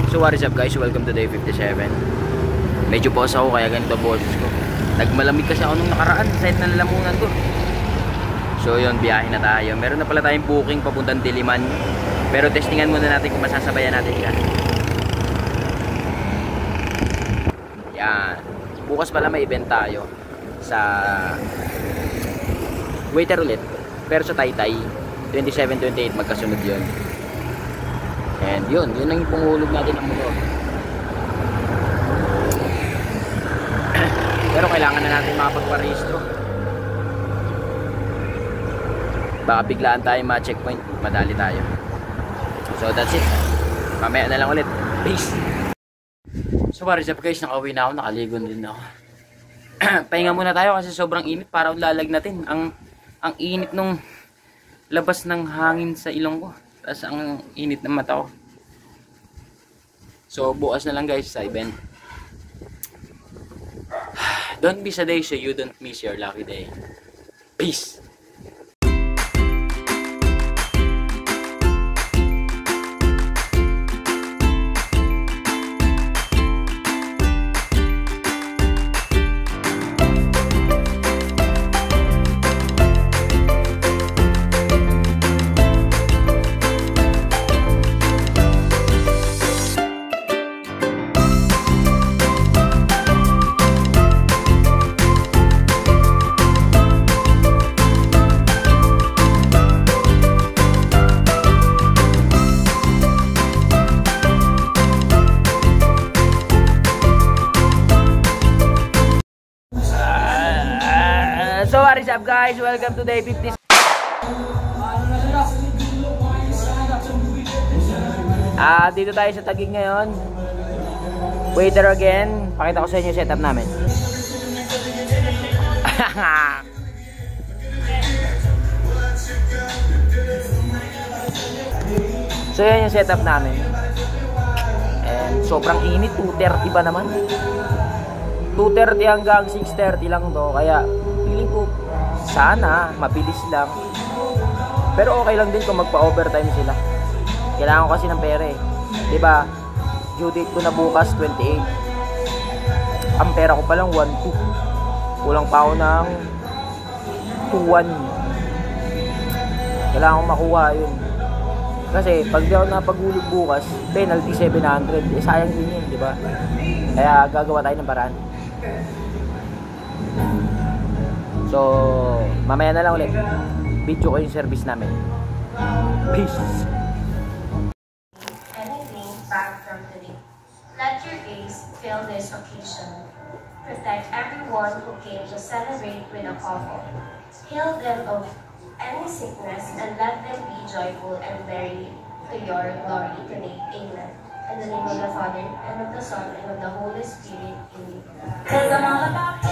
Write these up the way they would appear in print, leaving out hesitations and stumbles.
So what is up guys, welcome to day 57. Medyo pause ako kaya ganito boses ko. Nagmalamig kasi ako nung nakaraan sa site na lalamunan ko. So yun, biyahe na tayo. Meron na pala tayong booking papuntang Diliman. Pero testingan muna natin kung masasabayan natin siya. Yan. Bukas pala may event tayo sa waiter ulit. Pero sa Taytay 27-28 magkasunod yun. And yun ang pumulog natin ng motor. Pero kailangan na natin makapagparehistro. Baka biglaan tayo ma-checkpoint, madali tayo. So that's it. Mamaya na lang ulit. Peace. So what is up guys, nakauwi na ako, nakaligo din ako. Pahinga muna tayo kasi sobrang init, parang lalagnatin. Ang init nung labas ng hangin sa ilong ko. Tapos ang init ng mata ko. So bukas na lang guys sa event. Don't miss a day so you don't miss your lucky day. Peace! So what is up guys, welcome to day 50. Dito tayo sa Taguig ngayon. Waiter again. Pakita ko sa inyo yung setup namin. So yan yung setup namin. And sobrang init, 2:30 ba naman? 2:30 hanggang 6:30 lang to, kaya feeling ko sana mabilis lang. Pero okay lang din kung magpa-overtime sila. Kailangan ko kasi ng pera eh. 'Di ba? Due date ko na bukas 28. Ang pera ko pa lang 1.2. Kulang pa ako ng 2.1. Kailangan ko makuha 'yun. Kasi pag di ako napaghulog bukas, penalty 700. Eh sayang din 'yun, 'di ba? Kaya gagawa tayo ng paraan. So, mamaya na lang ulit. Video ko yung service namin. Peace! Anything back from today. Let your gaze fill this occasion. Protect everyone who came to celebrate with a couple. Heal them of any sickness and let them be joyful and merry to your glory today. Amen. In the name of the Father, and of the Son, and of the Holy Spirit. Amen.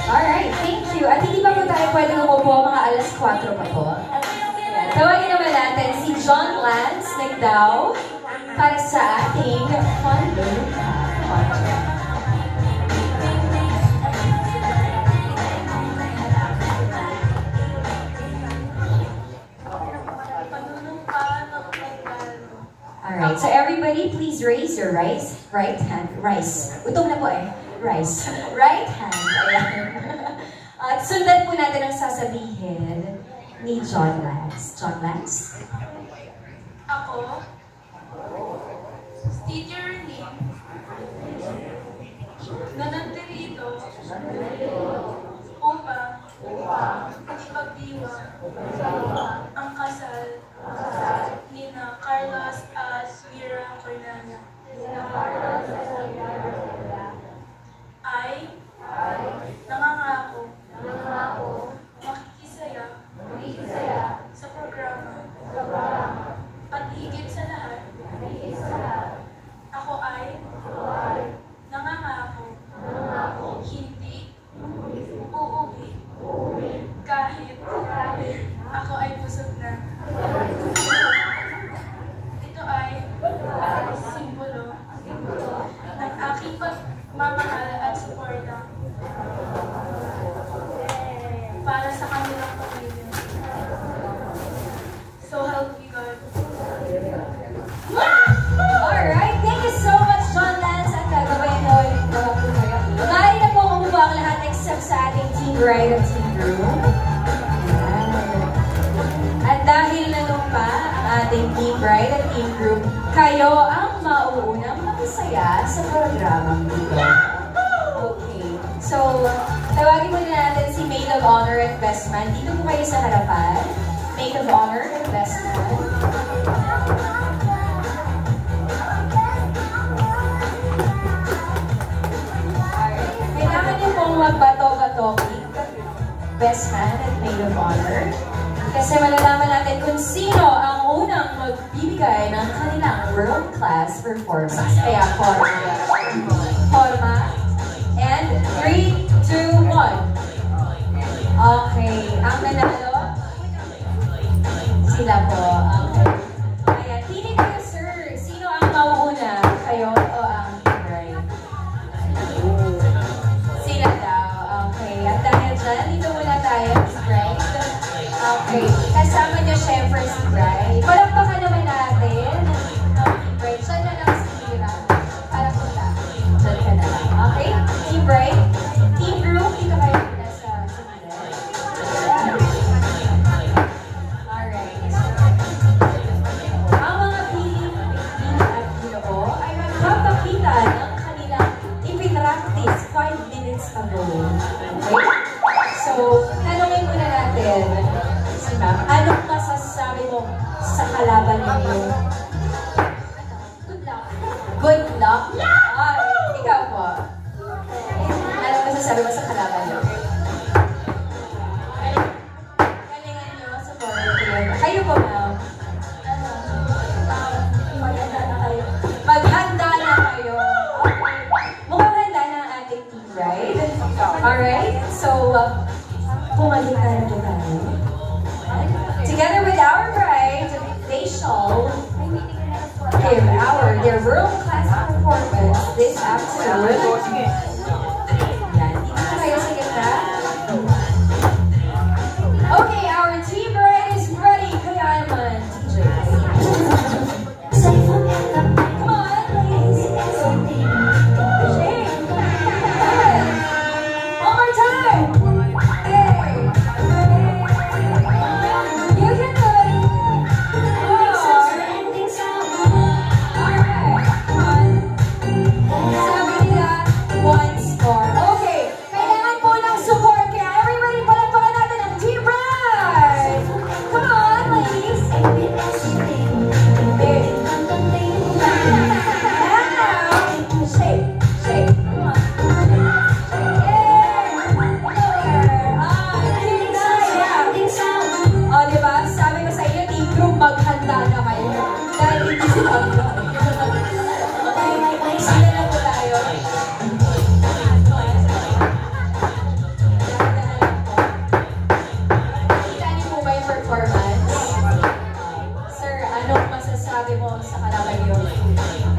Alright, thank you. At hindi pa po tayo pwede umupo, mga alas 4 pa po. Tawagin naman natin si John Lance Nagdao para sa ating fun concert. Alright, so everybody please raise your right hand. Utong na po eh. Right hand. Ayan. At sundan po natin ang sasabihin ni John Lance. John Lance? Ako, state your name, na nandirito upang ipagdiwang ang kasal ni na Carlos at Mira Cornana. Ay nangangako makikisaya sa programa at higit sa lahat ako ay nangangako hindi uuwi kahit ako team group, kayo ang mauunang makisaya sa programang dito. Okay. So, tawagin muna natin si Maid of Honor at Best Man. Dito po kayo sa harapan. Maid of Honor at Best Man. Alright. Kailangan niyo pong magbato-batoki. Best Man at Maid of Honor. Kasi malalaman natin kung sino ang unang magbibigay ng kanilang world-class performance. Kaya, forma. And 3, 2, 1. Okay. Ang nanalo, sila po. Okay. Kaya, pili kayo, sir. Sino ang mauuna? Kayo o ang bride? Sila daw. Okay. At dahil dyan, dito muna tayo, Miss Bride. Okay. Kasama niyo syempre si Bride. Palakpakan naman natin. Bride, siya na lang si Mira. Para punta. Diyan ka na lang. Okay? Team Bride. Team Group, dito kayo muna sa middle. Alright. Ang mga piling at ginoo ay magpapakita ng kanilang ipinractice 5 minutes ago. Okay? So, tanongin muna natin, si Ma'am, anong masasabi mo sa kalaban ninyo? Good luck. Good luck? Ah, ikaw po. Anong masasabi mo sa kalaban niyo? Galingan niyo sa forward. Kayo po, Ma'am. Maghanda na kayo. Maghanda na kayo. Okay. Mukhang handa na ang ating team, right? Alright, so, pumalit na rin tayo. Together with our bride, they shall give their world-class performance this afternoon. Yan, dito na kayo sa gitna. Okay, our team bride is ready. Kaya naman, DJ. Come on, ladies. Shake. One more time. Hey. You can do it. Sabi nila, once more. Okay, kailangan po ng support. Kaya everybody, palagpakan natin ang Team Bride. Come on, ladies. Hey. Now, shake, shake. Come on. O, diba? Sabi ko sa inyo, team group, maghanda na kayo. Dahil hindi sila okay, sila na po tayo. Kita niyo po ba yung performance? Sir, anong masasabi mo sa kalaban niyo? Ang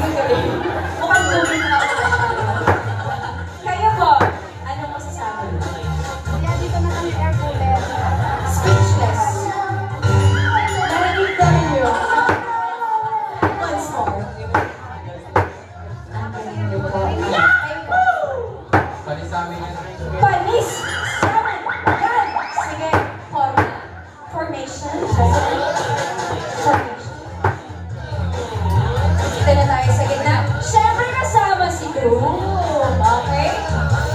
gagawin. Mukhang gawin na ako. Kayo po, anong masasabi mo? Dito na kami air cooler. Speechless. Narinig namin yun. Once more. Ang galing niyo po. Panis sa amin yan. Panis! Sabi! Yan! Sige, forma. Formation. Formation. Dito na tayo sa gitna. Siyempre kasama si Group. Okay?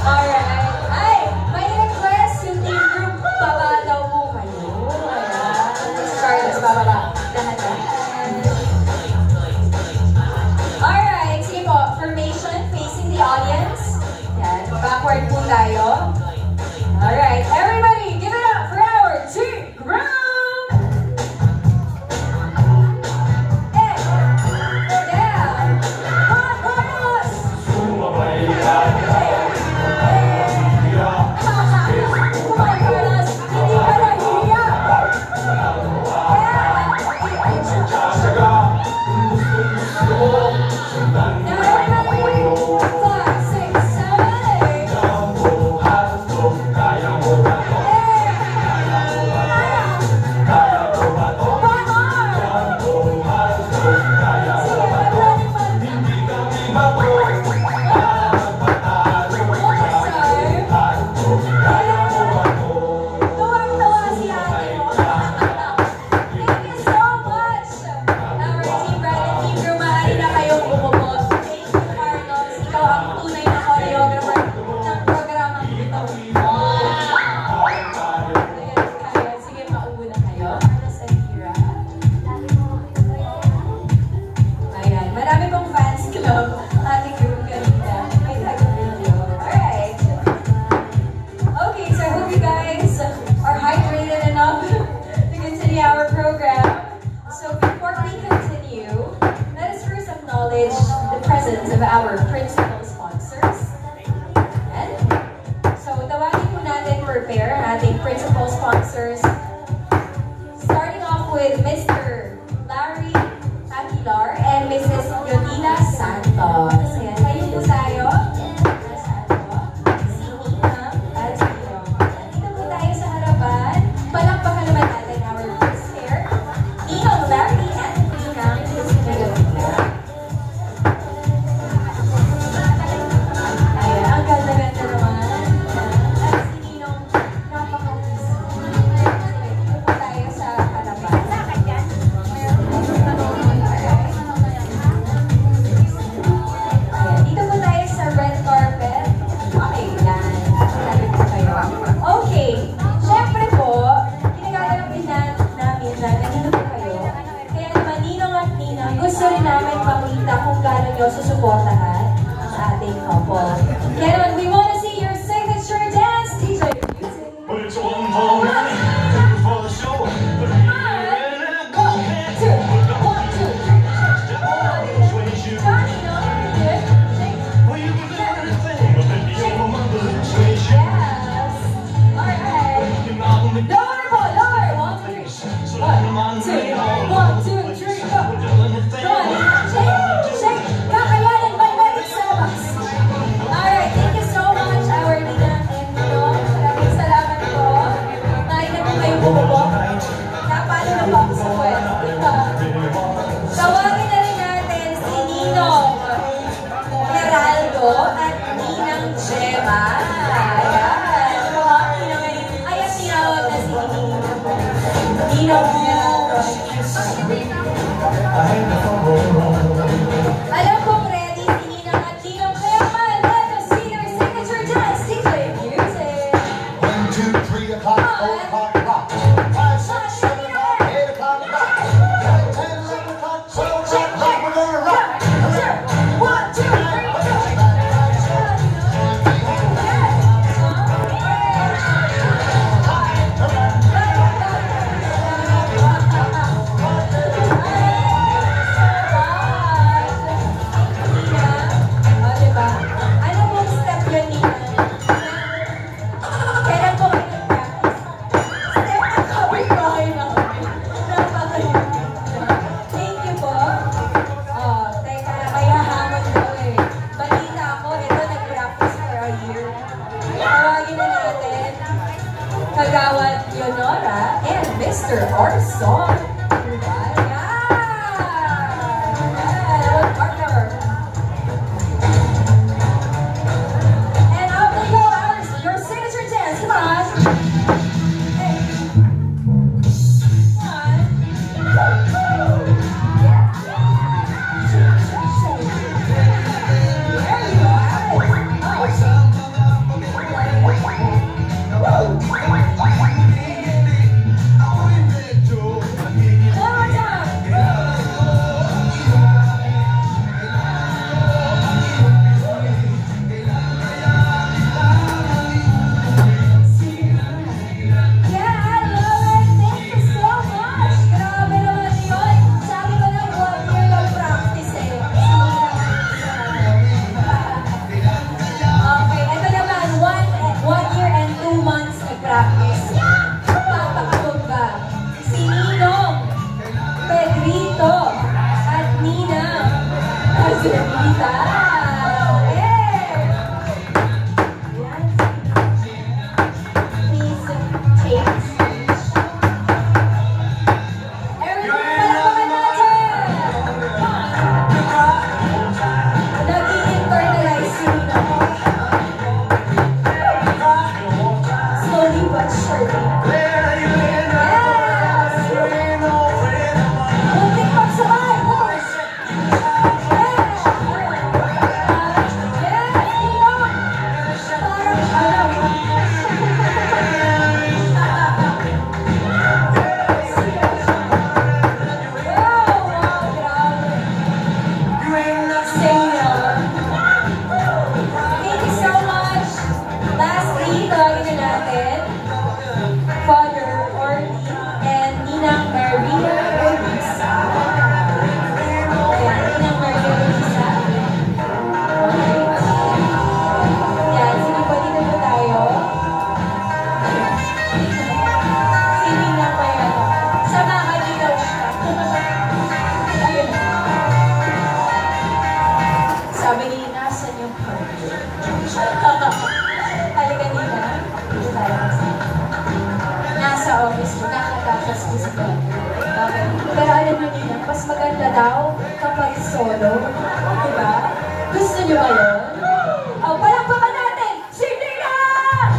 Alright. Ay, may request yung team group. Baba daw po kayo. Ayan. Si Carlos, bababa. Dahan-dahan. Alright. Sige po. Formation facing the audience. Yan. Backward po tayo. Alright. Everybody, give it up for our team group! Eh. Yeah. Come on, Carlos! Come on, Carlos! Hindi ka nahihiya! Now everybody, 5, 6, 7, 8. acknowledge the presence of our principal sponsors. And so, tawagin po natin prepare ang ating principal sponsors. Starting off with Mr. Larry Aguilar and Mrs. Yodila Santos. Ayan, kayo po tayo. Si Nina at si Nino. Dito po tayo sa harapan. Palakpakan naman natin our first pair. Ninong Larry and Ninang Yodila. Ayan, ang ganda-ganda naman. At si Ninong napaka-busy. Dito po tayo sa harapan. Ayan, dito po tayo sa red carpet. Okay, yan. Sabi po kayo. Okay, syempre po, ginagalang din namin na nandito po kayo. Kaya naman, Ninong at Ninang, gusto rin namin makita kung gano'n nyo susuportahan ang ating couple. Kaya naman, we wanna see your signature dance, DJ Music. But it's one more night, take it for the show. But if you're ready, now go. One, two, three. Sway you. Johnny, no? Good. Shake. Well, you can do anything, but baby, you're my mother. Sway you. Yes. Alright. You can knock me down. Lower po, lower. One, two, three. So let them on me all. One, two, three, go. We're doing the thing. Go on. Shake, shake. Kakayanin, balik sa labas. Alright, thank you so much, our Nina and Nino. Maraming salamat po. Nakita po kayo bumubok. Napalo na po ako sa kwet. Tawagin na rin natin si Ninong Geraldo at Ninang Gemma. Ayan. Mga Ninang ay at tinawag na si Ninong Geraldo. Alam kong ready si Ninang at Ninong. Kaya man, let us see their signature dance. DJ Music. 1, 2, 3 o'clock, 4 o'clock, clock. 5, 6, 7 o'clock, 8 o'clock, rock. 9, 10, 11 o'clock, 12 o'clock, rock. We're gonna rock. One, two, three, go. Ano pong step yun, Nina? Kailan po kayo nag-practice? Step na cover ko kayo na kami. Thank you po. Oh, teka, may hahamon ko eh. Balita ako, ito nag-practice for a year. Tawagin na natin. Kagawad Leonora and Mr. Orson. Diba? Yeah! One partner. And out they go, your signature dance. Come on. Hey. Come on. Yeah. There you makapag-solo. Diba? Gusto niyo ba yun? Oh, palakpakan natin! Sige na!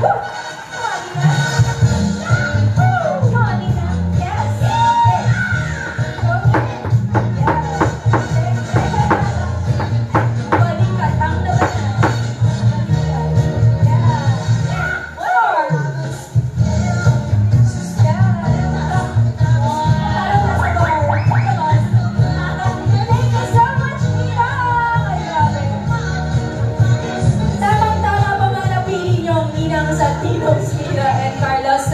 Woo! Kanina. Woo! Kanina. Yes! Yes! Balikat ang labanan. Yeah. More! Santinos, Mira, and Carlos.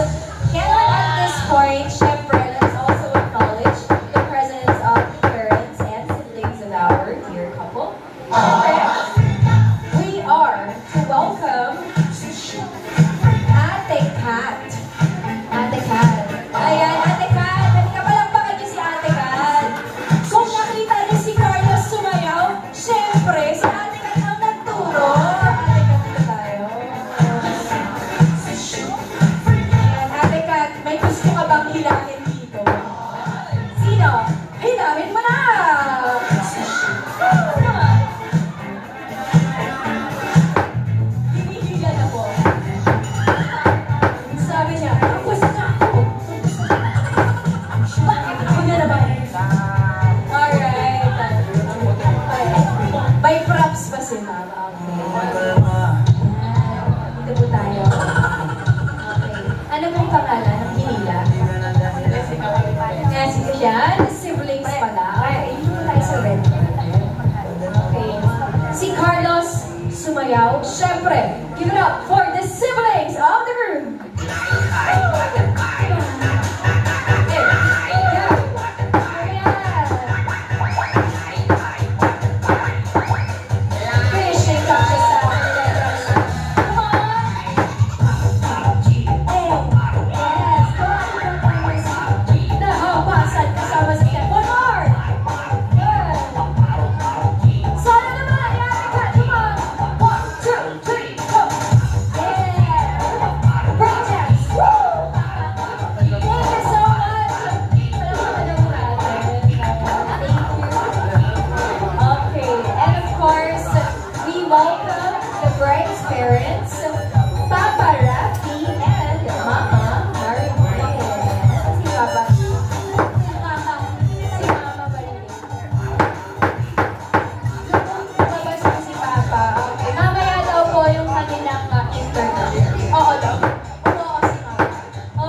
Can I, at this point, syempre, let's also acknowledge the presence of parents and siblings of our dear couple. We are to welcome Ate Kat. Ate Kat. Ayan, Ate Kat. Halika, palakpakan niyo si Ate Kat. Kung nakita niyo si Carlos sumayaw, syempre, si Ate Kat ang nagturo. Ate Kat, dito tayo. Ayan, Ate Kat, may gusto ka bang hilahin dito? Sino? Hilahin mo na! Hinihila na po. Sabi niya, tapos na ako. Bakit? Hindi na ba? Alright. May props pa si Mama. Okay. Dito po tayo. Okay. Ano ba yung pangalan ng hinila? Jessica siya. Siblings pala. Okay. Dito tayo sa red. Okay. Si Carlos sumayaw. Siyempre, give it up for the siblings of the group. Finishing touches sa come on! Yes! Nahawasan kasama sa step. One more! Good! Solo naman! Yan! Come on! 1, 2, 3, go! Yeah! Break dance! Woo! Thank you so much! Palakpakan na po natin. Thank you. Okay, and of course, we welcome the bride's parents, Papa Rafi and Mama Marilyn. Si Papa. Si Mama Marilyn. Lumabas si Papa. Okay, mamaya daw po yung kanilang interview. Oo daw. Oo si Mama.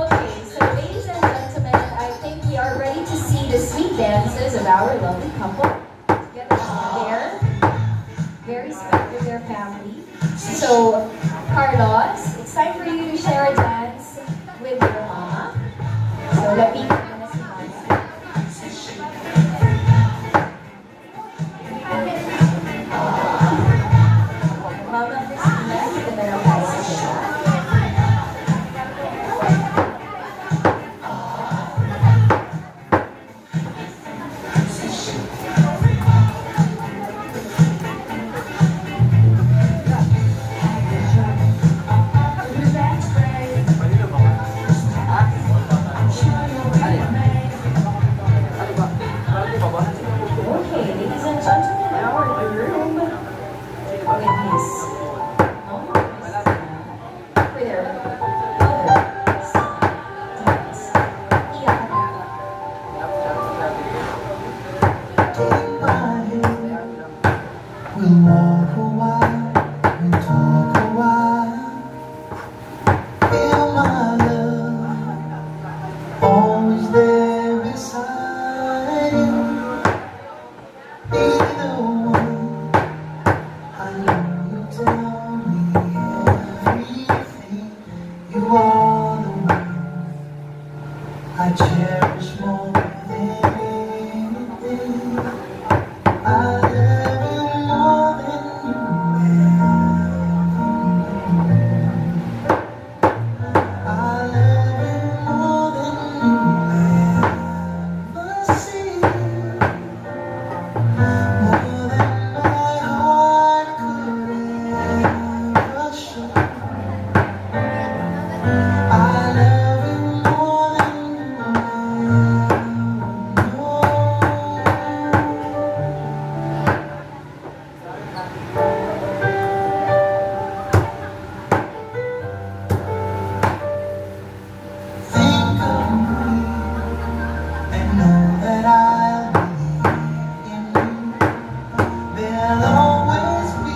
Okay, so ladies and gentlemen, I think we are ready to see the sweet dances of our lovely couple. Together, very special with their family. So, Carlos, it's time for you to share a dance with your mama. So, lapit ka na si mama. Mama Christina, dito na lang tayo sa siya. I'll always be.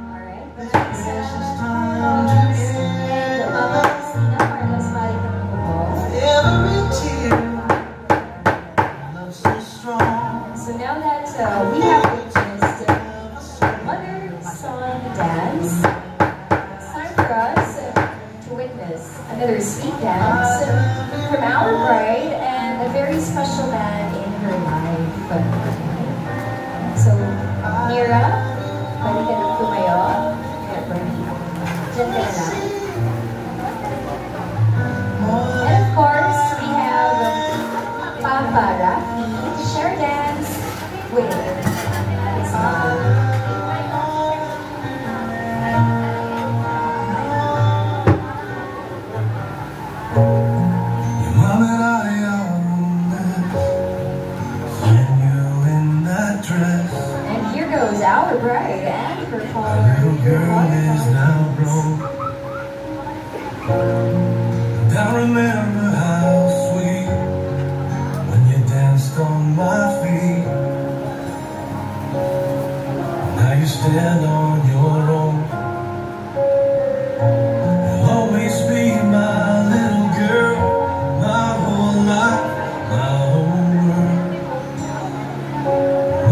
Alright, maraming salamat, Carlos. And Mama Christina, Carlos, balik naman po. Every tear, love so strong. So now that we have witnessed mother-son dance, it's time for us to witness another sweet dance from our bride and a very special man in her life. So, Mira, pwede ka nang tumayo. Get ready. Diyan ka na lang. And of course, we have Papa Rafi to share dance with his mother. Your mom and I are romance. When you're in that dress, And here goes our bride and her our father. little girl is now grown. And I remember how sweet when you danced on my feet. Now you stand on your own. You'll always be my little girl, my whole life, my whole world,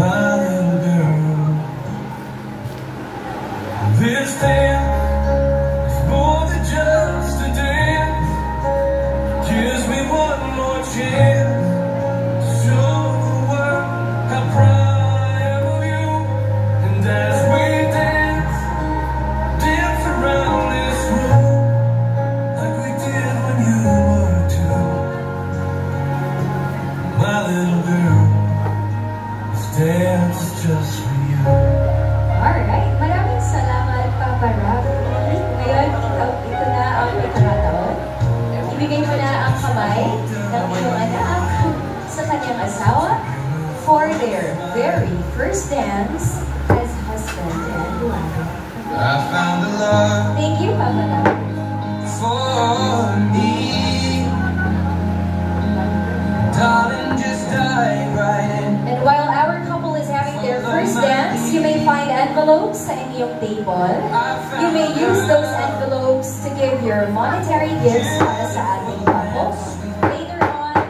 my little girl. This dance is more than just a dance. Gives me one more chance to show the world how proud I am of you. And as we dance, dance around this room like we did when you were two. My little girl, this dance is just for you. Alright, maraming salamat, Papa Rafi. Ngayon, ito na ang pagkakataon. Ibigay mo na ang kamay ng iyong anak sa kanyang asawa for their very first dance as husband and wife. I found a love Thank you, Papa Rafi. for me. Darling, just dive right in. And while our couple is having their first dance, you may find envelopes sa inyong table. You may use those envelopes to give your monetary gifts para sa ating couple. Later on,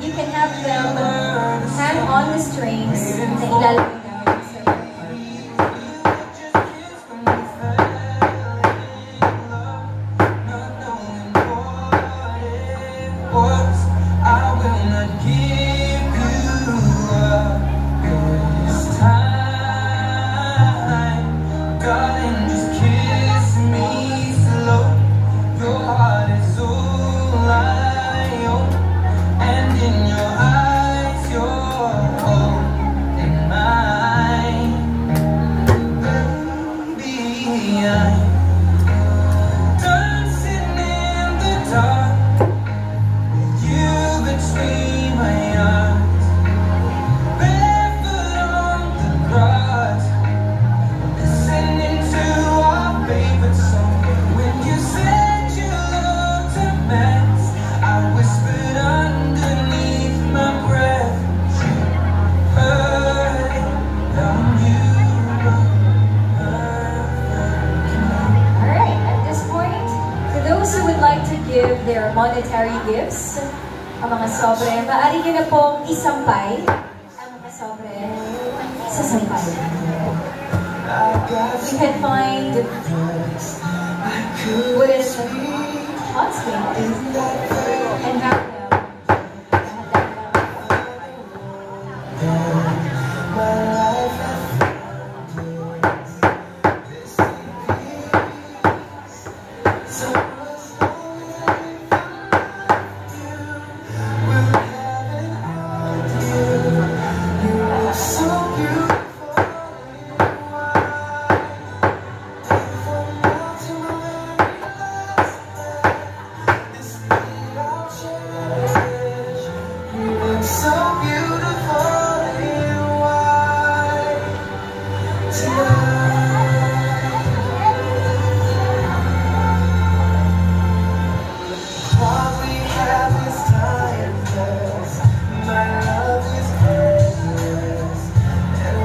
you can have them hang on the strings na ilalagay namin sa I will not give you up this time. Darling, just kiss me slow. Your heart is all I own, and in your eyes, you're holding mine. Baby, I'm dancing in the dark. You between my arms, barefoot on the grass, listening to our favorite song. When you said you loved to dance, I whispered underneath my breath, heard I'm you. Alright, at this point, for those who would like to give their monetary gifts, ang mga sobre, maaari nyo na pong isampay ang mga sobre sa sampay. You can find wooden hot springs and wrap them. So beautiful. My love is endless, and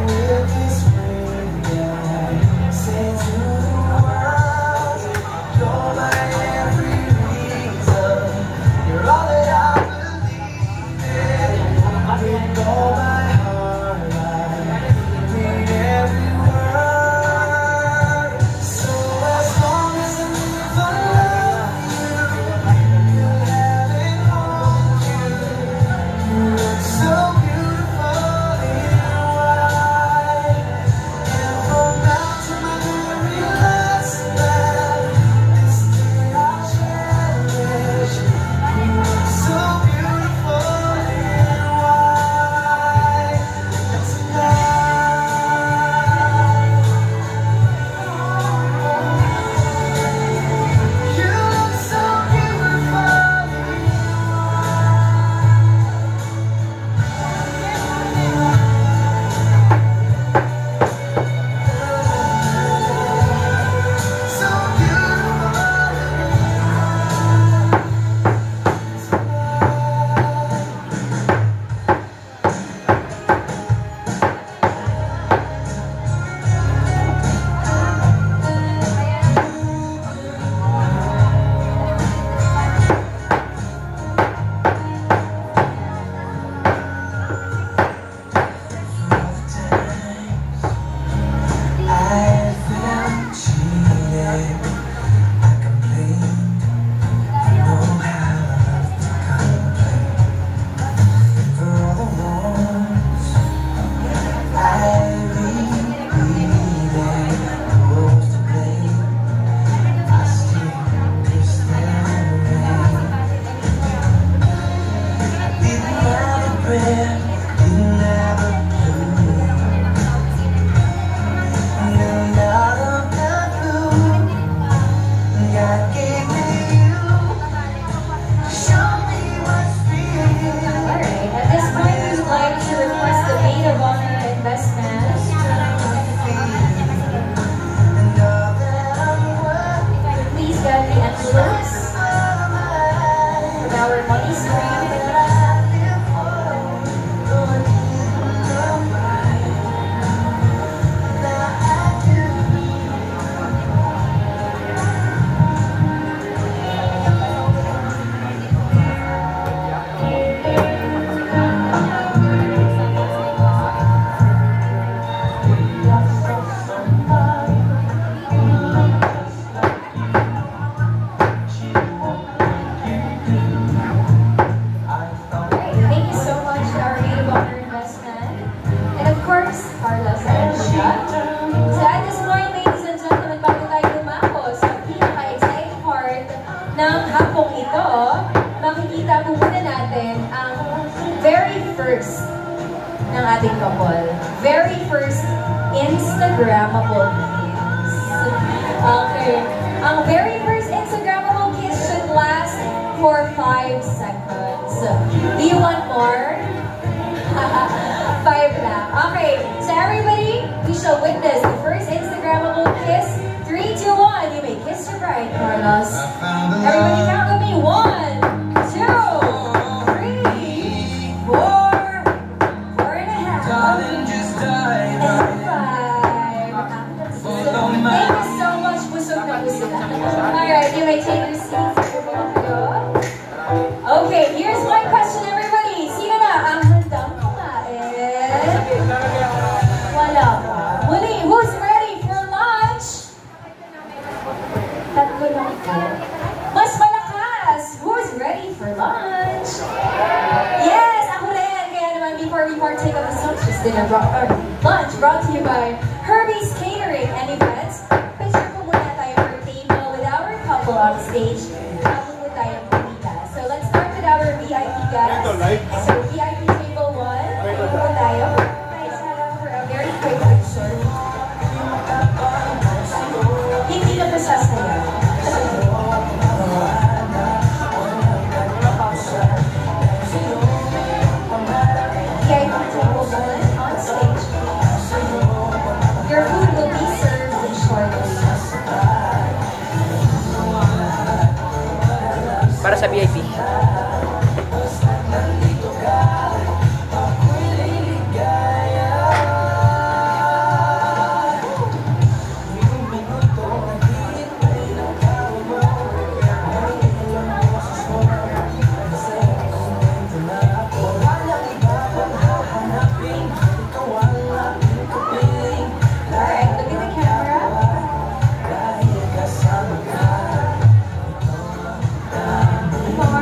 Carlos and siya. So at this point, ladies and gentlemen, bago tayo lumako sa pinaka-exciting part ng hapong ito, makikita po muna natin ang very first ng ating couple. Very first Instagrammable kiss. Okay. Ang very first Instagrammable kiss should last for 5 seconds. Do you want more? 5 lang. Okay. So everybody, we shall witness the first Instagrammable kiss. 3, 2, 1. You may kiss your bride, Carlos. Everybody count with me. 1, 2, 3, 4, 4.5. Darling, just dive right in. Thank you so much, busog na busog. Alright, you may take your seats. Okay, here's my question, everybody. Sino na ang handang kumain? Wala pa. Muli, who's ready for lunch? Tatlo lang po. Mas malakas! Who's ready for lunch? Yes, ako rin. Kaya naman, before we partake of this lunch brought to you by Herbie's Catering and Events, picture po muna tayo for table with our couple on stage. Habang po tayo pumita. So let's start with our VIP guys. So VIP table 1. Pumita po tayo. Guys, harap for a very quick picture. Hindi na pa sasaya. VIP table 1 on stage. Your food will be served shortly. Para sa VIP. Alright, look at the camera. Come on.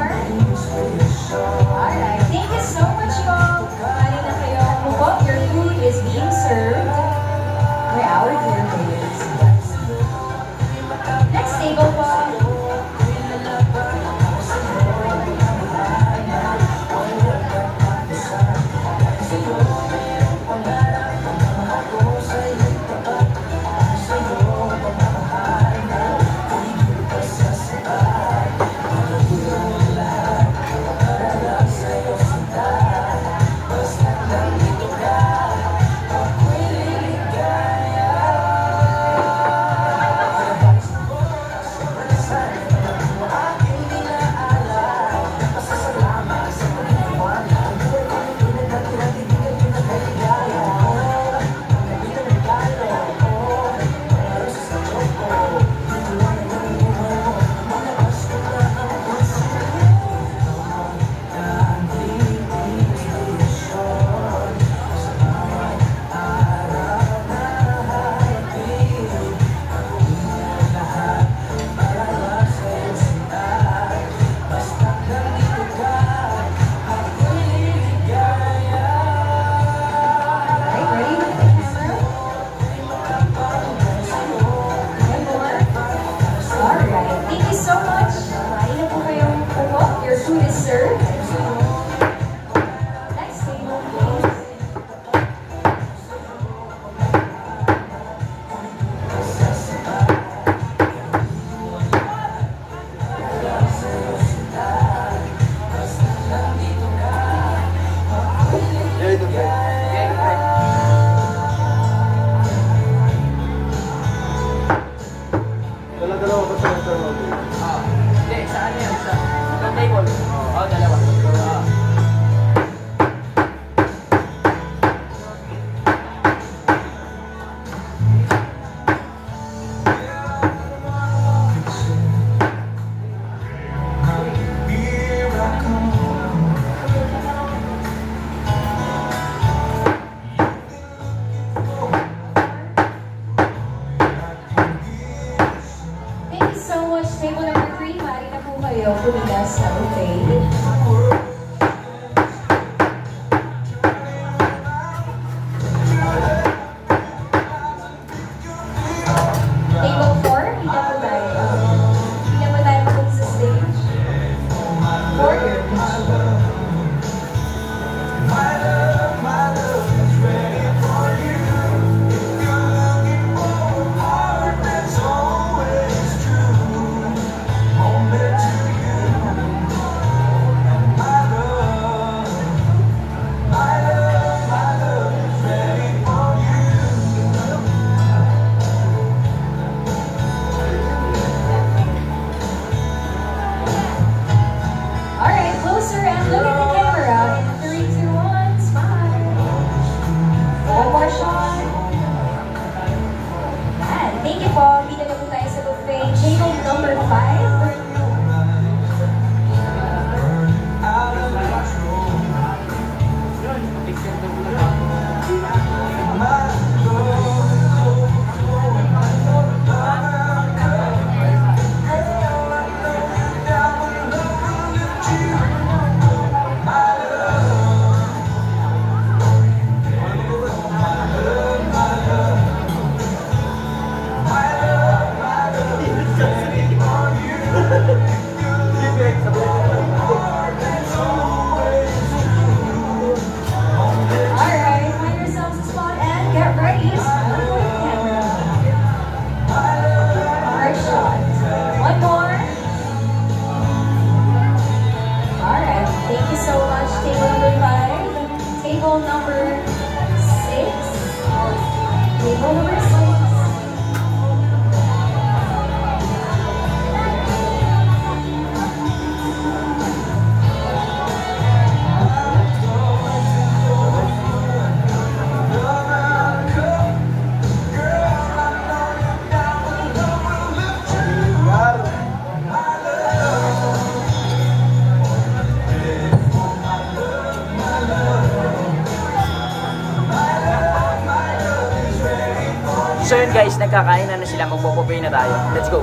So yun guys, nagkakain na sila, magpo-pupay na tayo. Let's go!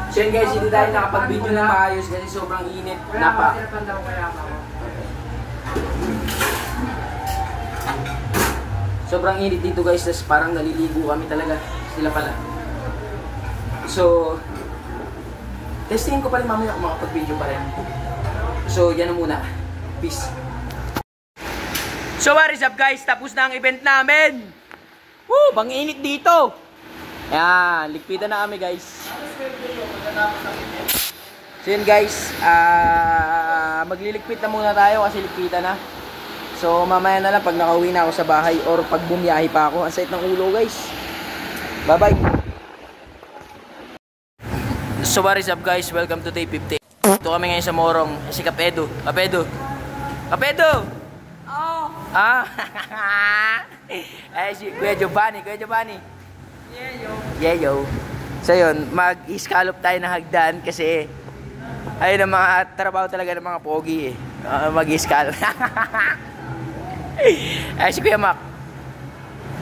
So yun guys, hindi tayo nakapag-video ng maayos kasi sobrang init. Sobrang init dito guys, tas parang naliligo kami talaga. Sila pala. So, testingin ko pa rin mamaya kung makapag-video pa rin. So, yan na muna. Peace. So, what is up guys? Tapos na ang event namin. Woo! Bang init dito. Yan, ligpitan na kami guys. So yun guys, magliligpit na muna tayo kasi ligpitan na. So mamaya na lang pag nakauwi na ako sa bahay or pag bumiyahe pa ako. Ang sakit ng ulo guys. Bye bye. So what is up guys, welcome to day 50. Ito kami ngayon sa Morong, si Kapedo. Kapedo! Kapedo! Oh! Ah! Ay si Kuya Giovanni, Kuya Giovanni. Yeyo. So yun, mag-scallop tayo ng hagdan kasi ayun ang mga trabaho talaga ng mga pogi eh. Mag-scallop. Ay si Kuya Mac.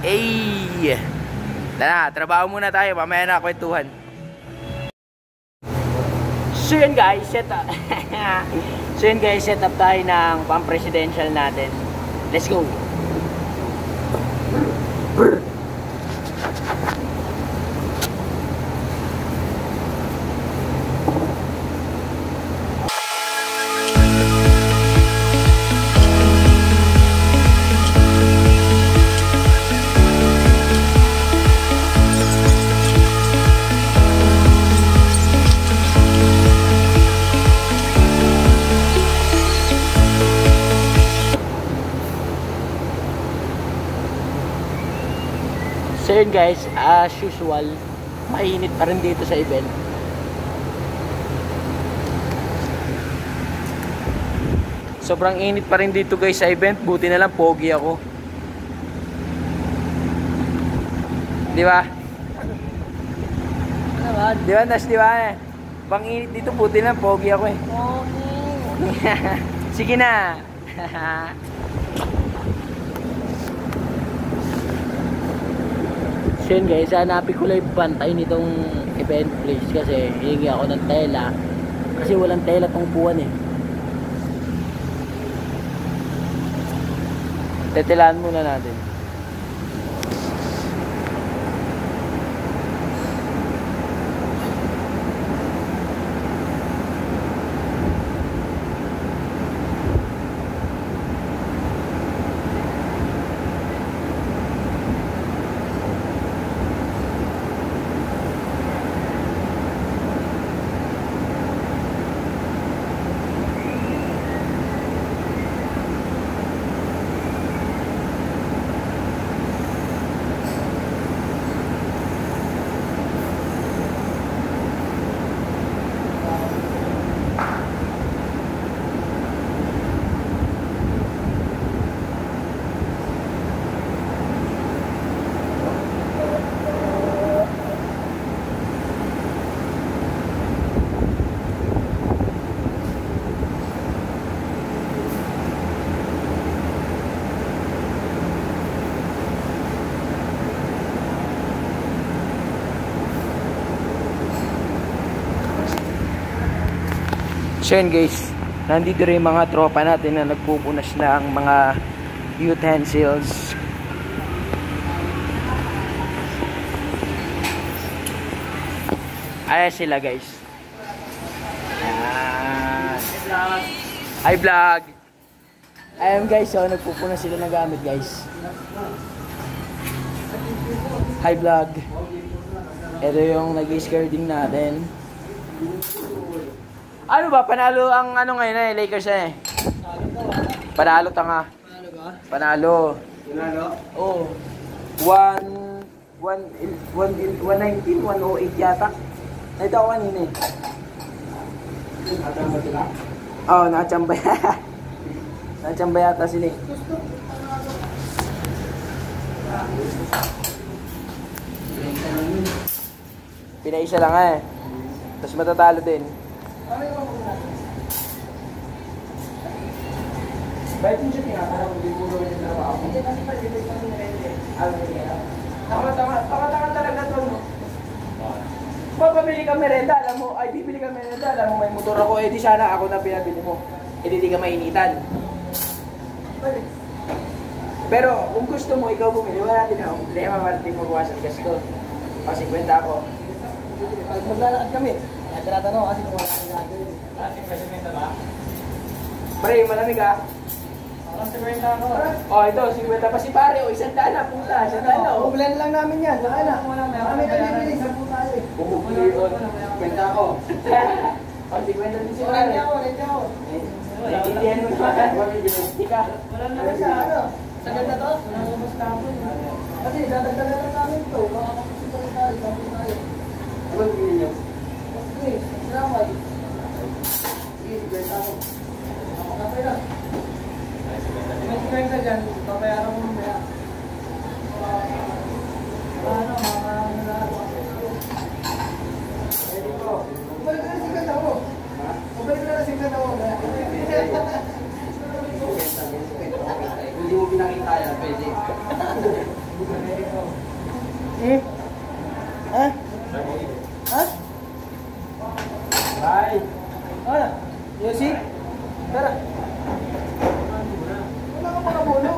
Ay. Tara, trabaho muna tayo, mamaya na kwentuhan. So yun guys, set up. So yun guys, set up tayo ng pang-presidential natin. Let's go. So yun guys, as usual, mainit pa rin dito sa event. Sobrang init pa rin dito guys sa event, buti na lang pogi ako. Di ba? Di ba, Nas, di ba? Pang init dito, buti na lang pogi ako eh. Sige na. So yun guys, hanapin ko lang yung pantay nitong event place kasi hihingi ako ng tela kasi walang tela tong buwan eh. Tetelaan muna natin. So yun guys, nandito rin yung mga tropa natin na nagpupunas na ang mga utensils. Ayan sila guys. Ayan. Hi vlog. Ayan guys, so nagpupunas sila ng gamit guys. Hi vlog. Ito yung nag-skirting natin. Ano ba? Panalo ang ano ngayon eh, Lakers eh. Panalo tanga. Panalo ba? Panalo. Panalo? Oo. 119, 108 yata. Ito ako kanina eh. Oo, nakachamba. Nandiyan ba yata sila eh? Pinaisa lang nga eh. Tapos matatalo din. Bakit yung siya pinakala kung di po gawin yung trabaho? Hindi kasi pag-ibig kami nirende. Tama talaga to, no? Papabili ka merenda, alam mo, ay bibili ka merenda, alam mo may motor ako, eh di sana ako na pinabili mo. Eh di ka mainitan. Pero kung gusto mo, ikaw bumili, wala din ako problema, marating magwasan gasto. O 50 ako. Pag maglalakad kami, tinatanong kasi kung wala kang gagawin. Kasi may taba? Pre, malamig ah. Parang 50 ako. O ito, 50 pa si pare, o 100 na, puta, 100 na. O, bulan lang namin yan, saka na. Kami na bibili, 10 tayo eh. Bumubili o, 50 ako. O, 50 din si pare. Ulit ako. Naiintindihan mo naman. Mabibili ka. Wala naman sa ano. Sa ganda to? Wala naman sa kapon. Kasi dadagdagan lang namin ito. Baka makasipag tayo, 10 tayo. Ano bibili niyo? Sige, salamat. Sige, 50 ako. Kapay lang. May 50 dyan, papayaran mo mamaya. Ano, mga lahat. Pwede ko. Balik na lang 50 ako. Balik na lang 50 ako. Hindi mo pinakita yan, pwede. Ha? Ha? Bye. Ano? Yosi? Tara. Wala ka mga bulo.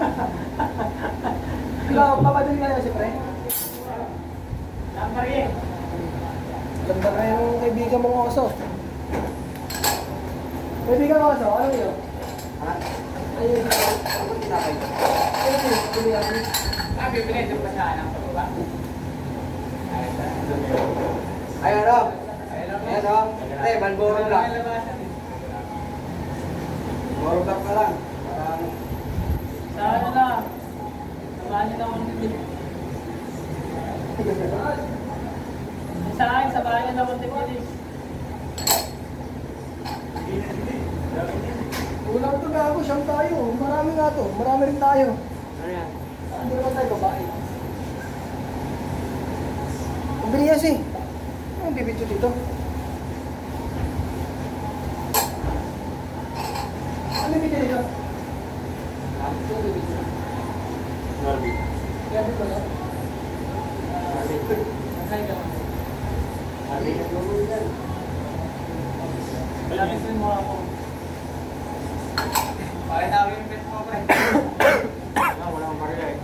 Ikaw, papadali ka Yosi, pre? Lampari eh. Ganda ka yung kaibigan mong oso. Kaibigan mo oso, ano yun? Ha? Ayun, ano tinapay? Bibili ito pa siya ng pagkaba. Ayun, no? Ayun, no? Hindi, Malboro lang. Malboro lang ka lang. Sa ano na? Samahan niyo na akong nagtipid. Sa akin, samahan niyo na akong nagtipid. Wala ito gago, siyang tayo. Marami nga to. Marami rin tayo. Ano yan? Hindi naman tayo babae. Ang biniyas eh. Ang bibidyo dito. Ano bibidyo dito? Ano bibidyo? Norby. Kaya dito na? Norby. Nasaan ka man? Norby. Norby yan. Palapisin mo ako. Bakit namin yung pet mo, pre? Wala akong barya eh.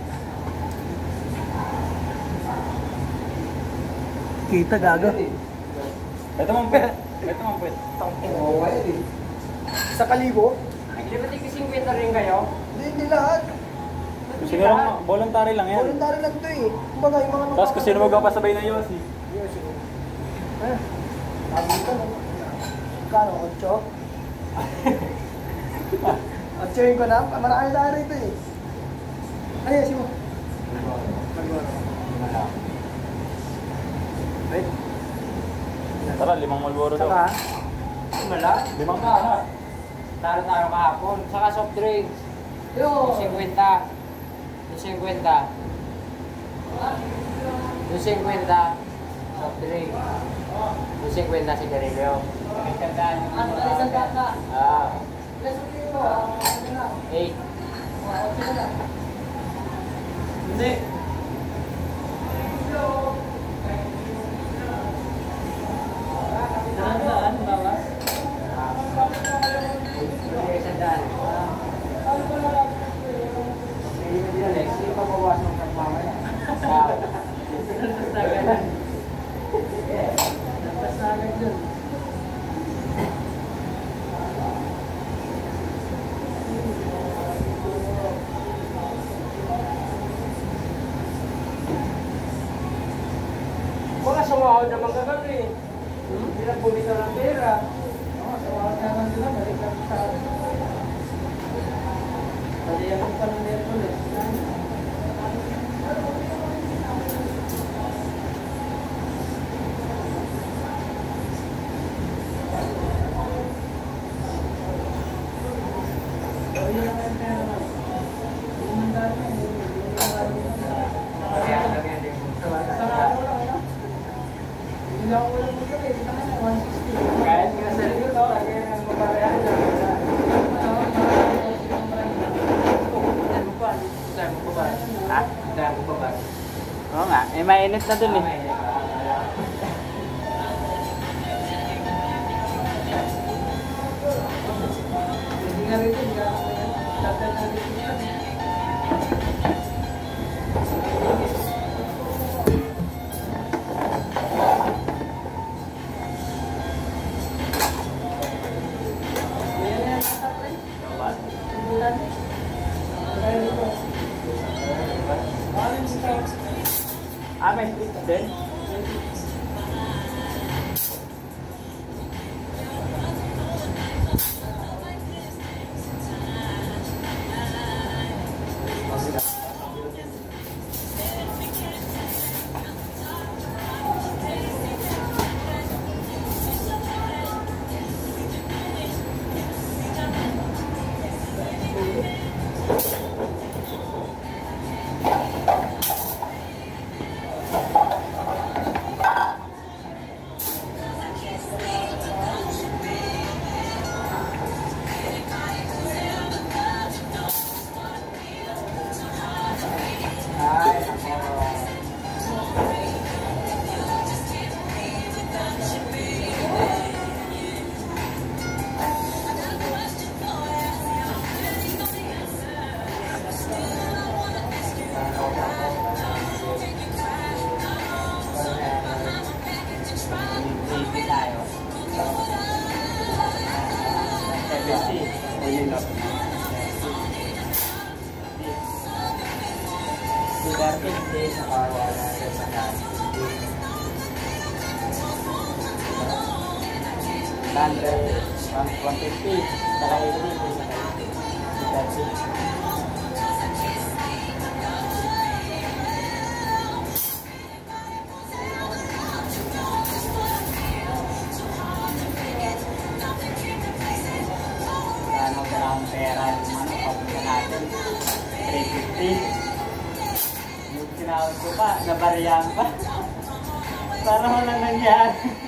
Kita gago. Ito mong pet. Ito mong pet. Sa kalibo? Hindi ba tig-50 rin kayo? Hindi lahat. Siguro voluntary lang yan. Voluntary lang ito eh. Kumbaga yung mga Tapos kung sino magpapasabay na Yossi. Yossi. Sabi ito no? Kano? 8? 8 ko na? Marami tayo rito eh. Ano yun? Simo? Wait. Tara, 5 Malboro daw. Saka? Wala? 5 ka na. Taro tayo kahapon. Saka soft drinks. Yo! 50. Yung 50. Yung 50. Soft drinks. Yung 50 sigarilyo. Isang data. Ah. Sabihin mo, ano na? 8. Hindi. Saan bawas? Hindi pa bawas ng pagmamaya. Napasagad dun. Mga sumahod naman kagabi. Hindi na bumita ng pera. Sumawat naman sila, balik lang sa akin. Pwede ako pa ng Merkulis. Ayun lang ang May mainit na dun eh. May split din. Tinawag ko pa, nabariyang pa. Para walang nangyari.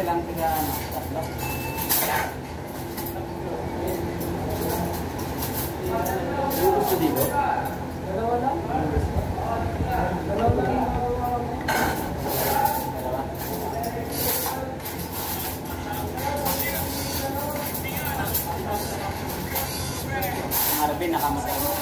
Silang tiga tatlo. Gusto dito? Dalawa lang. Marvin nakamatay mo.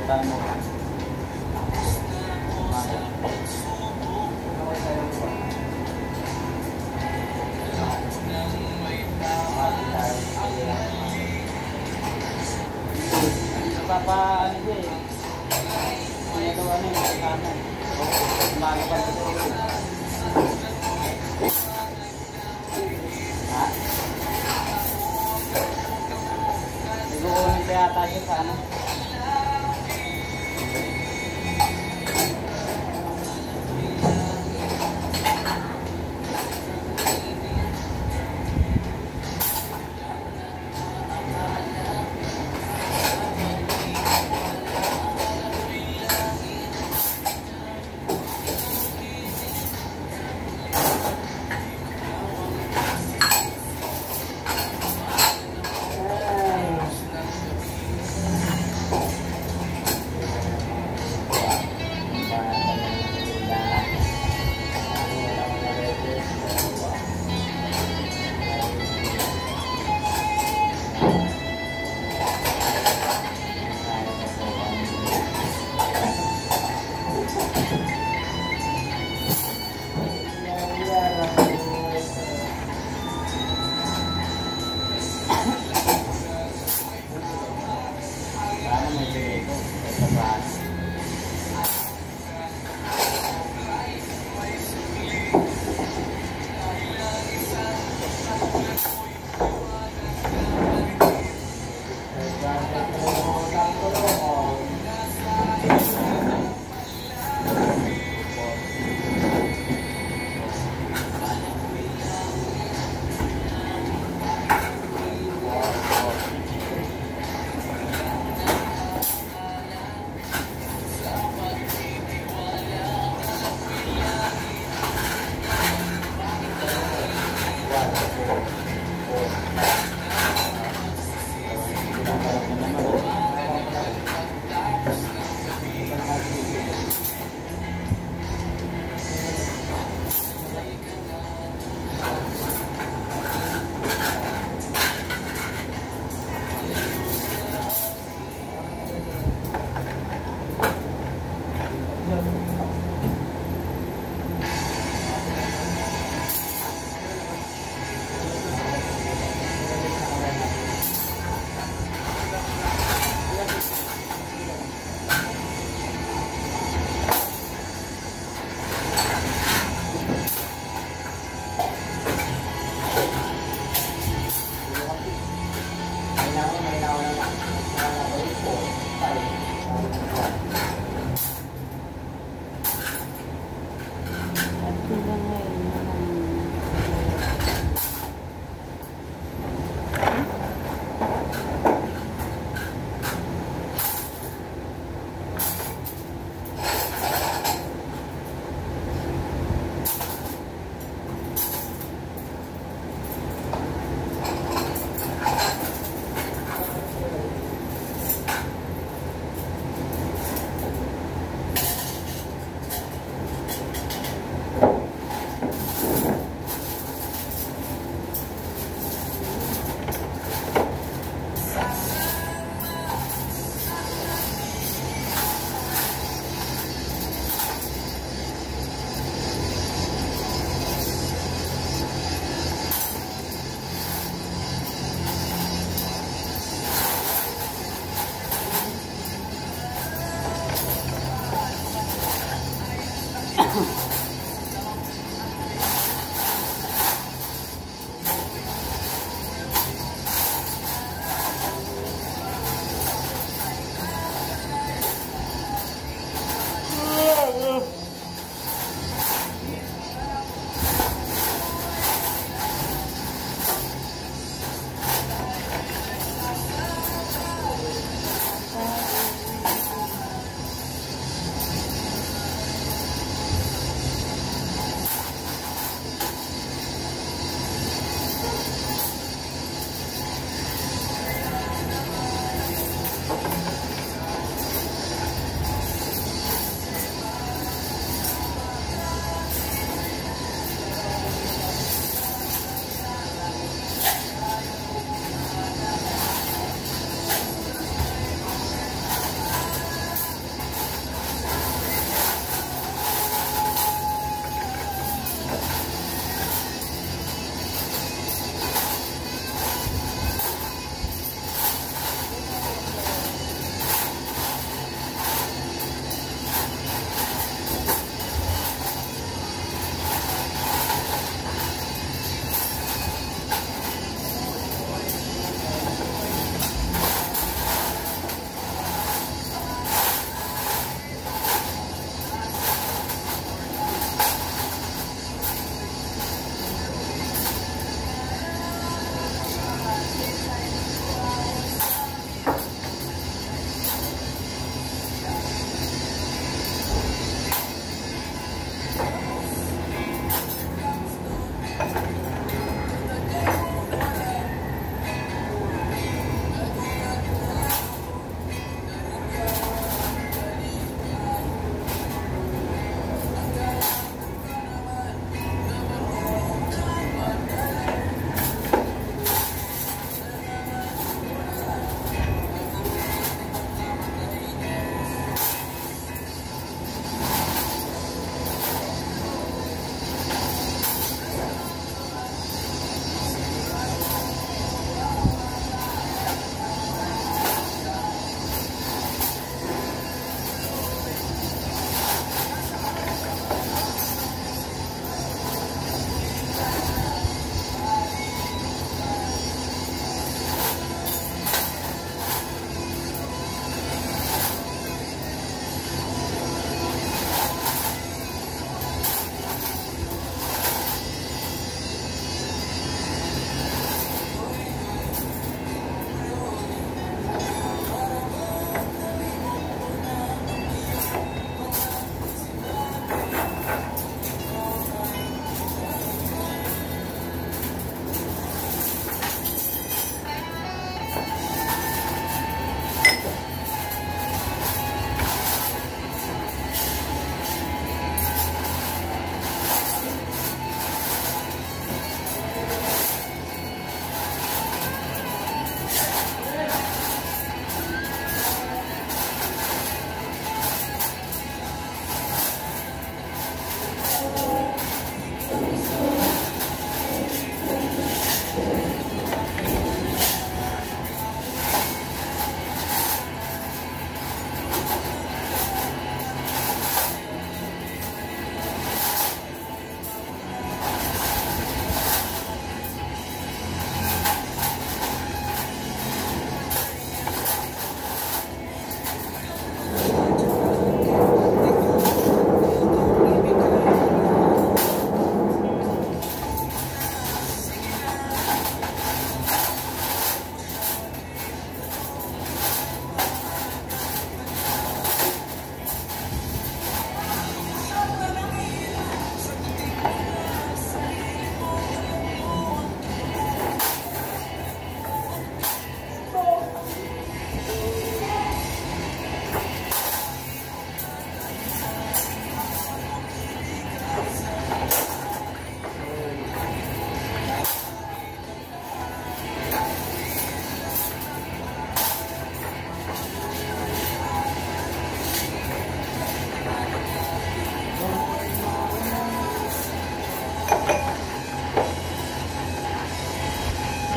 Tayo mo. Papaano siya eh. Pinagawa na yung kanan. Malapad sa tuloy. Ha? Nag-uunin pa yata siya sa ano?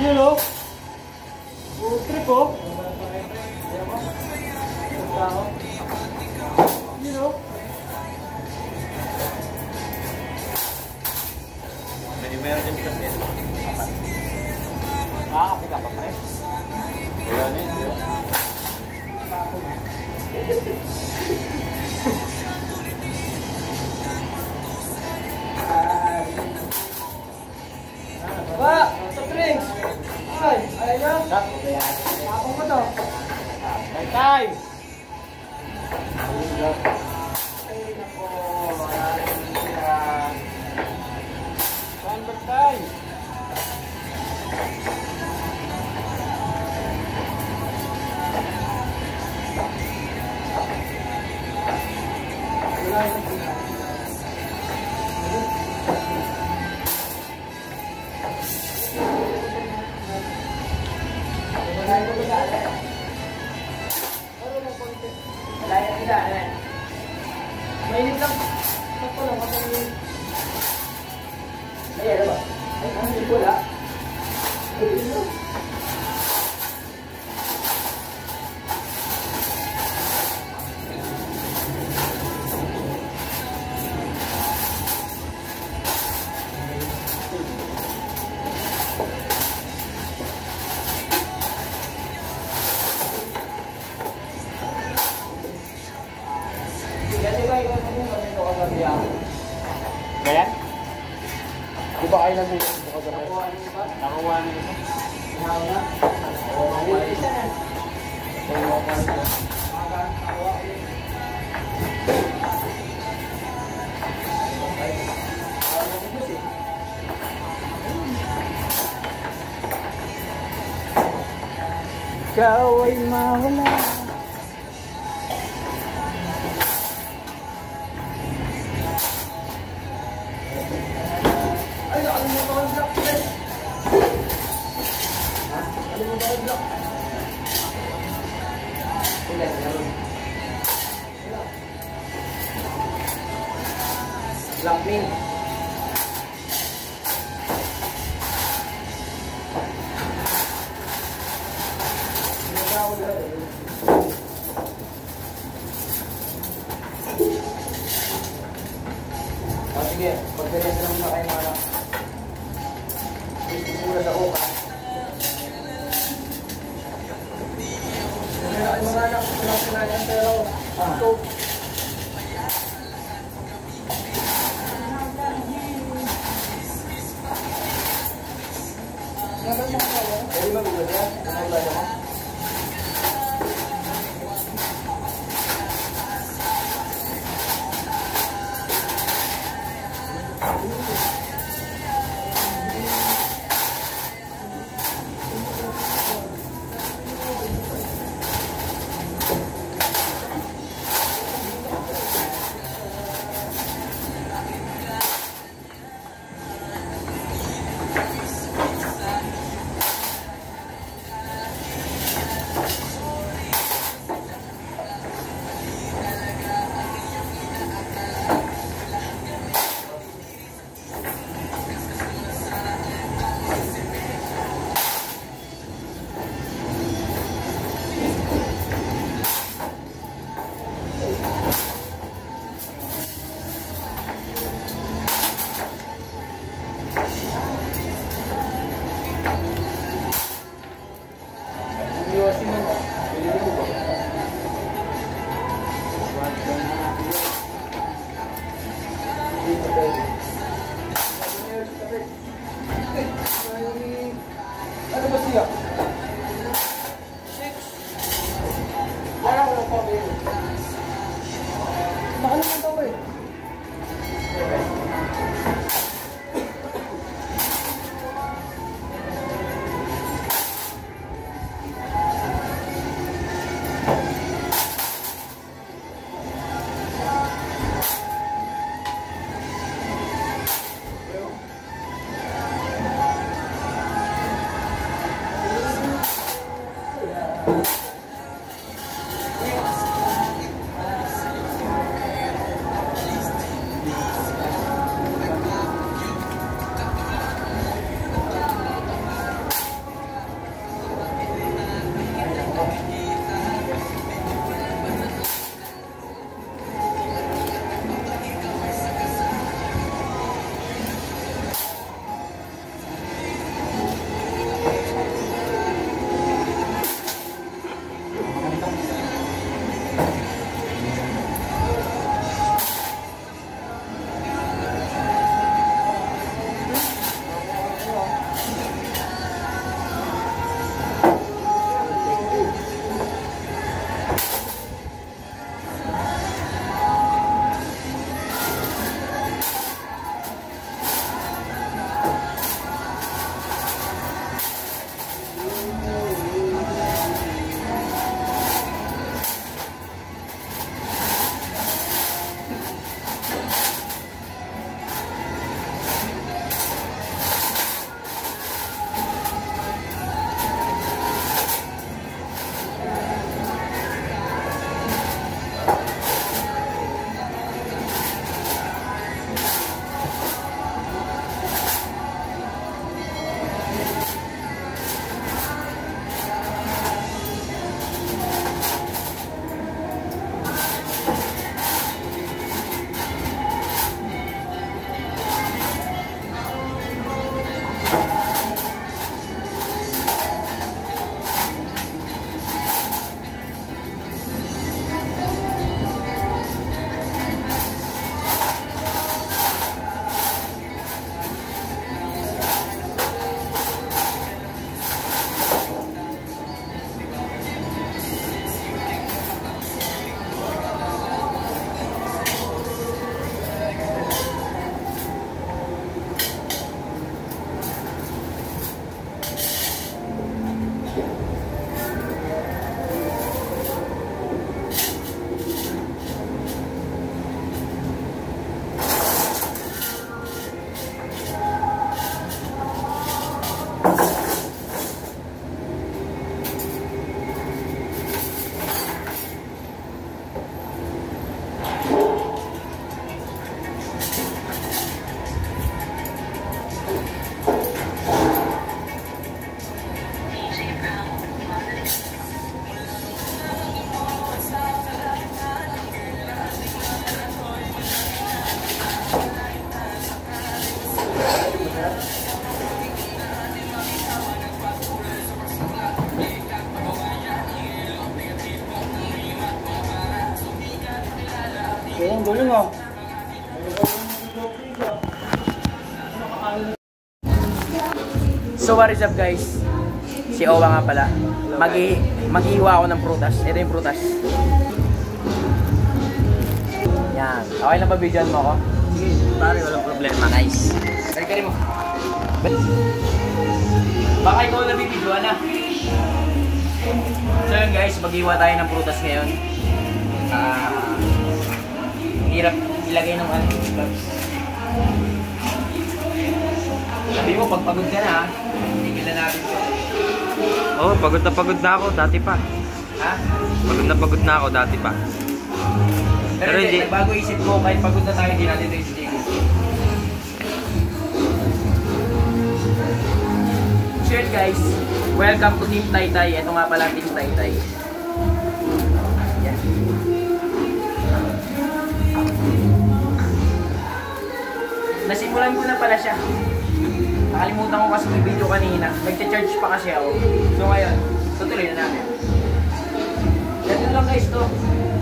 Yun o. Road trip o. Yun o. May emergency kasi. Kasi ka pa pre. Wala na yun. Ba! Sa drinks! Ay! Ay na! Tapong mo to! Right time! Ay nako! Wala rin yan! Sunbird time! Wala rin yan! Mainit lang. Sakto lang. Kapag ay, ano ba? Ay, hindi ko wala. Kaya? Di ba kayo nandun yung buka gamay? Nakuha niyo ito. Inaw na? Oo, isa na. Ikaw ay mawala. Ay, nakalimutan ko yung block, pre. Ha? Nakalimutan ko yung block. Ulan, meron. Block me. Sige, pagkalian lang na kayo mga isipura sa uka. Ay, mga anak, sinasin pero ito. Pwede magulat yan? Ano ba naman? Kaya ang galing ah. So what is up guys? Si Owa nga pala. Mag-iiwa ako ng prutas. Ito yung prutas. Yan. Okay lang ba videoan mo ako? Sige, pare, walang problema. Nice. Balik mo. Baka ikaw na bibidyoan na. So yun guys, mag-iiwa tayo ng prutas ngayon. Hirap ilagay ng gloves. Sabi mo, pagpagod ka na ha, tigilan natin ko. Oo, pagod na ako, dati pa. Ha? Pagod na ako, dati pa. Pero hindi, bago isip ko, kahit pagod na tayo, hindi natin ito isigil. So yun guys, welcome to Team Taytay. Ito nga pala Team Taytay. Yan. Nasimulan ko na pala siya. Nakalimutan ko kasi may video kanina. Nag-charge pa kasi ako. So ngayon, tutuloy na natin. Ganun lang guys to.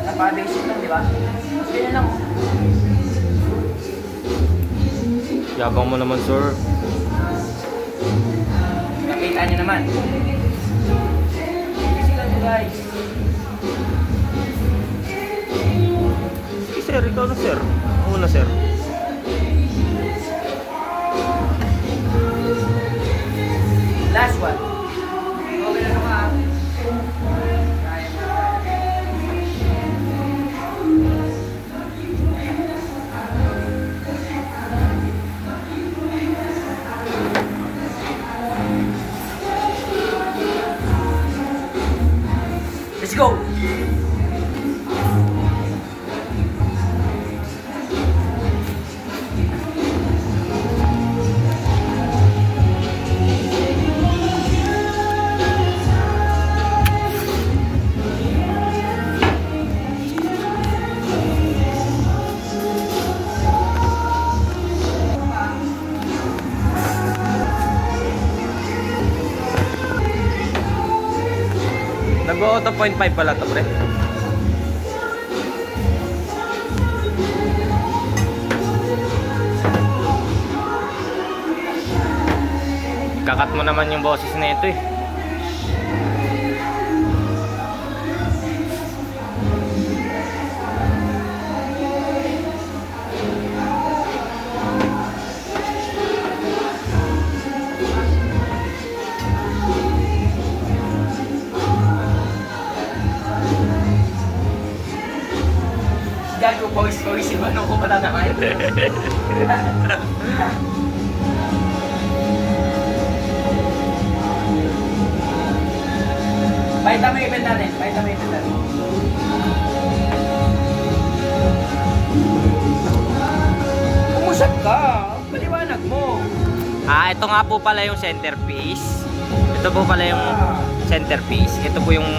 Napaka-basic lang, di ba? Ganyan lang. Yabang mo naman, sir. Nakita nyo naman. Basic lang to guys. Sige, sir. Ikaw na, sir. Ako na, sir. Last one. Okay na naman. Let's go. Nag-auto 0.5 pala to, pre. Kakat mo naman yung boses na ito eh. Gago, pawis-pawisin mo nung kumata na kayo. Pakita mo yung event natin. Pakita mo yung event natin. Umusap ka. Paliwanag mo. Ito nga po pala yung centerpiece. Ito po pala yung centerpiece. Ito po yung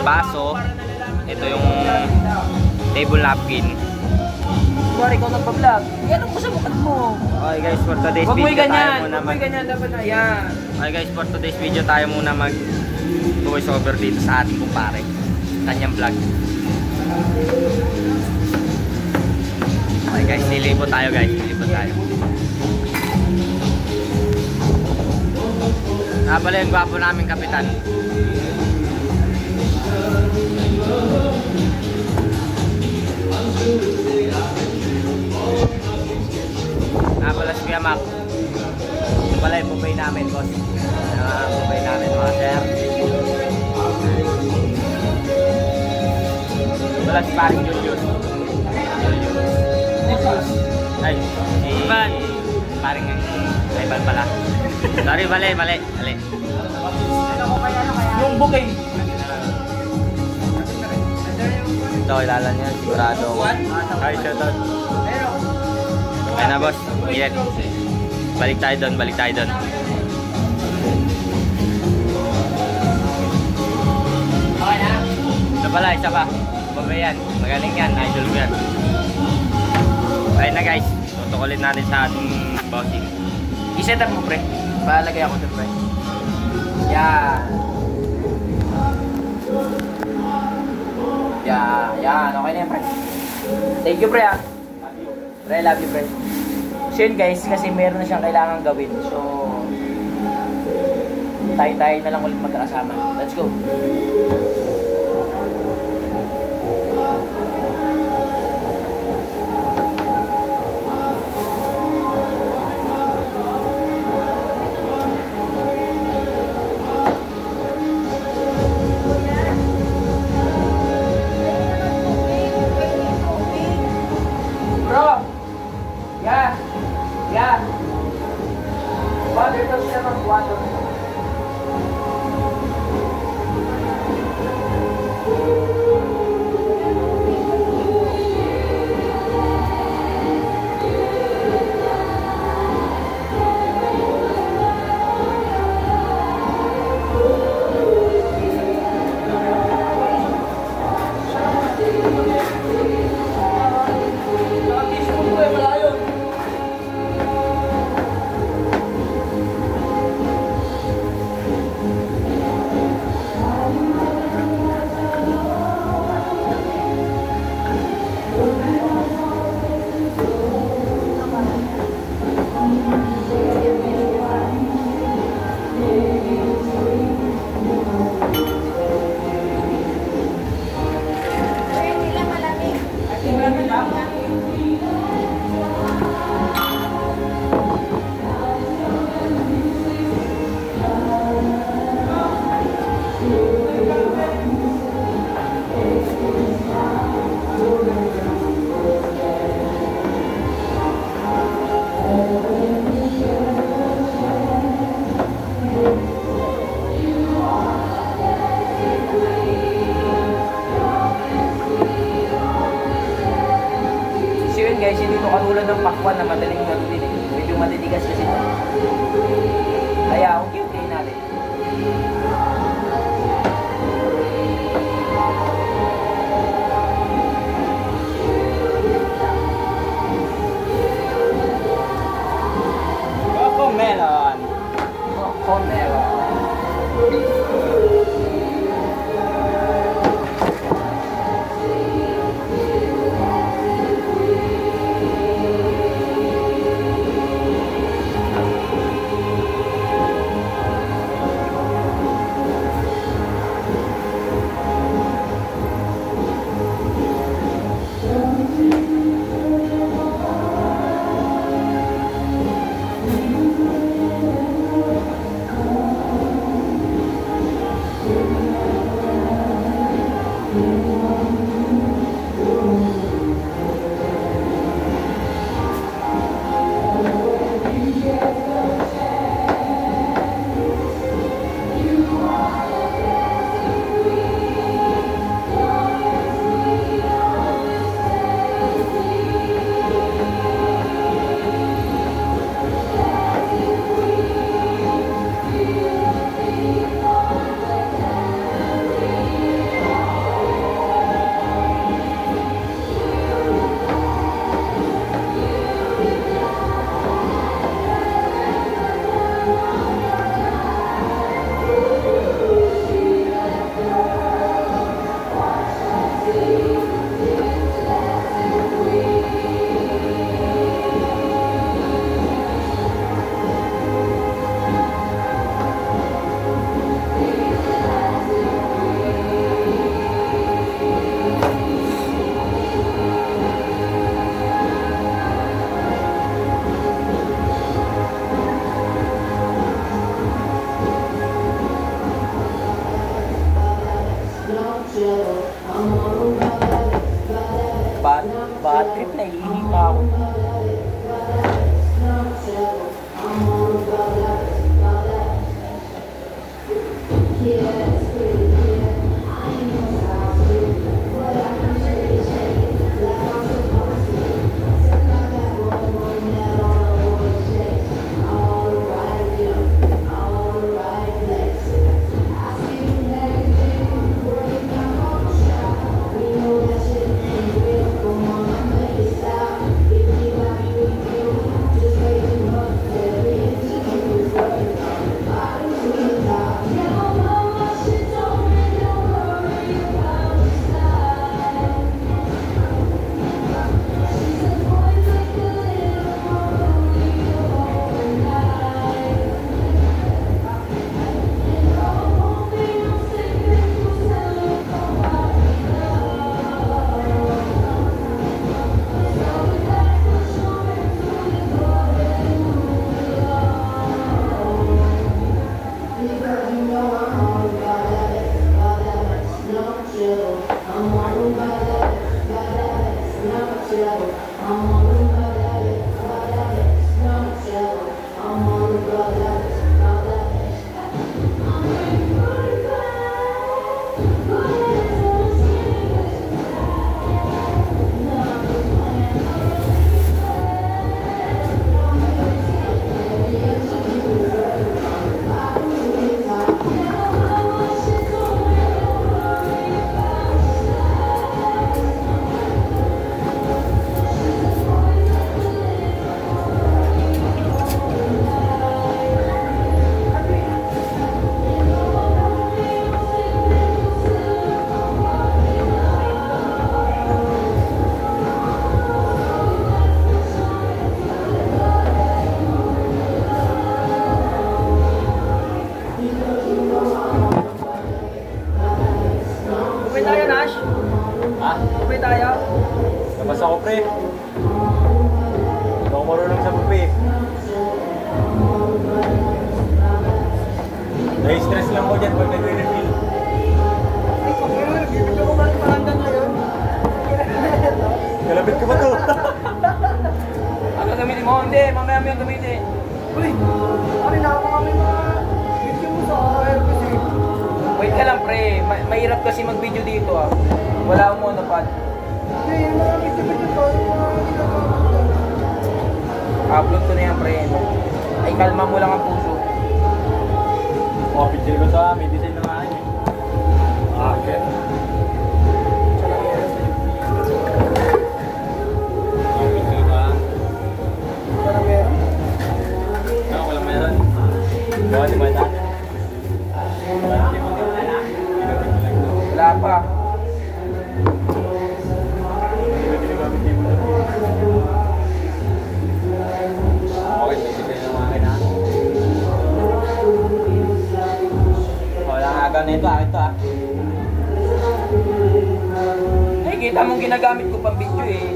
baso. Ito yung table napkin. Kuwari, ikaw nagpa-vlog. Yan ang sa mukha mo. Okay guys, for today's Huwag mo video tayo ganyan. muna Huwag mo ganyan. Dapat na yan. Okay guys, for today's video tayo muna mag voice over dito sa ating kumpare. Kanyang vlog. Okay guys, nilipot tayo guys. Nilipot tayo. Pala yung gwapo namin kapitan. Pala si Kuya Mac. Ito pala yung bubay namin, boss. Bubay namin mga sir. Ito pala si paring Julius. Ay, si paring Ivan pala. Sorry, mali. Yung bouquet. Ito, kilala niya, sigurado ako. Hi, shoutout. Ayun na, boss. Yan. Balik tayo doon. Okay na. Ito pala, isa pa. Babay yan. Magaling yan. Idol ko yan. Ayun na, guys. Tutukulin natin sa ating bossing. I-set up mo, pre. Palagay ako dun, pre. Yan. Yan. Okay na yan, pre. Thank you, pre, ah. Pre, love you, pre. So yun, guys, kasi meron na siyang kailangan gawin. So, tayo na lang ulit magkakasama. Let's go. Bro! Yeah! Yeah! Water daw siya mag-water. Guys, hindi ito katulad ng pakwan na madaling gawin eh. Medyo matitigas kasi ito. Kaya, okay natin. Cocomelon. Cocomelon. Bad trip, naiihi pa ako. If you Upay tayo, Nash. Ha? Upay tayo. Labas ako, pre. Hindi ako marunong sa bupe. Na-stress lang ko dyan pag nag-reveal. Ay, pag-reveal. Bibigyan ko ba rin paranggan ngayon? Kalabit ko ba to? Ano gamitin mo? Hindi, mamaya mo yung gamitin. Uy, ano na ako kami mga video mo sa RPC. Wait ka lang, pre. Mahirap kasi mag-video dito, ah. Wala akong monopod. Hindi, yung mga video to, yung mga ginagawa ko. Upload ko na yan, pre. Ay, kalma mo lang ang puso. Oh, picture ko sa may design na nga yun. Okay. Parang meron. Ako walang meron. Gawa di ba ito? Wala pa. Okay, may design na mga kina. Wala nga agad na ito ah. Ay, kita mong ginagamit ko pang video, eh.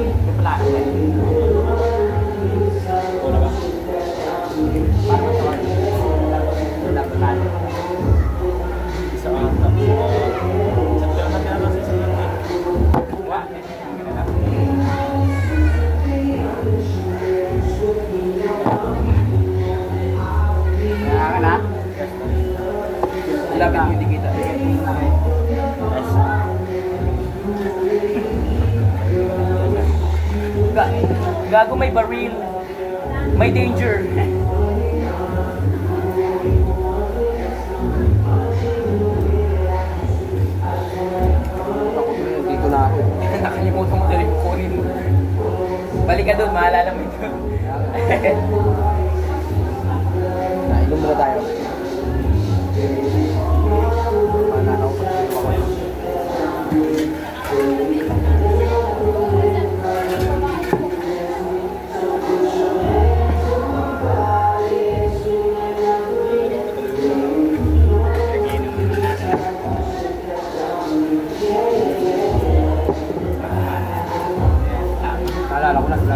Ito pala. Ito na ba? Paano ito? Wala pa tayo. Isa ka lang. Sa pila na kasi sa mga. Wala. Kaya na? Lapit mo, hindi kita. Gago, may baril. May danger. Dito na ako. Nakalimutan mo na rin kunin mo. Balik ka doon, maalala mo ito. Ilum muna tayo. Mananaw pa tayo pa kayo. Naalala ko na sila.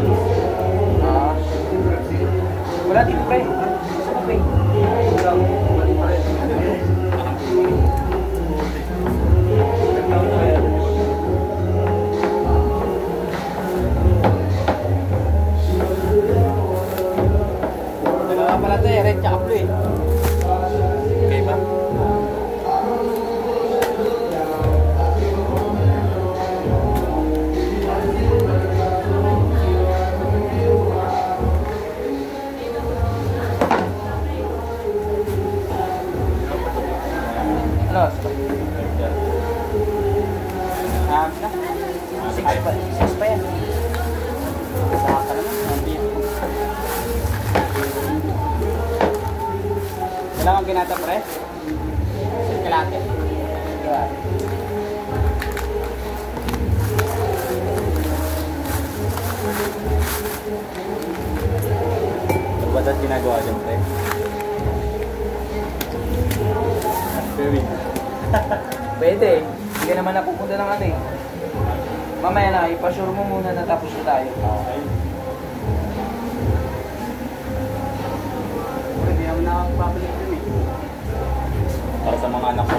Wala dito, pre. Saan, pre? Wala pa rin. Dalawa pala ito, red tsaka blue, eh. Okay ba? Ano? Six pa yan. Saka naman. Wala kang ginata, pre? Kalate. Diba? Ano ba dapat ginagawa dyan, pre? Very. Pwede. Hindi ka naman napupunta ng ano, eh. Mamaya na, ipasure mo muna na tapos na tayo. Okay. Hindi naman nakakapabalik dun eh. Para sa mga anak ko.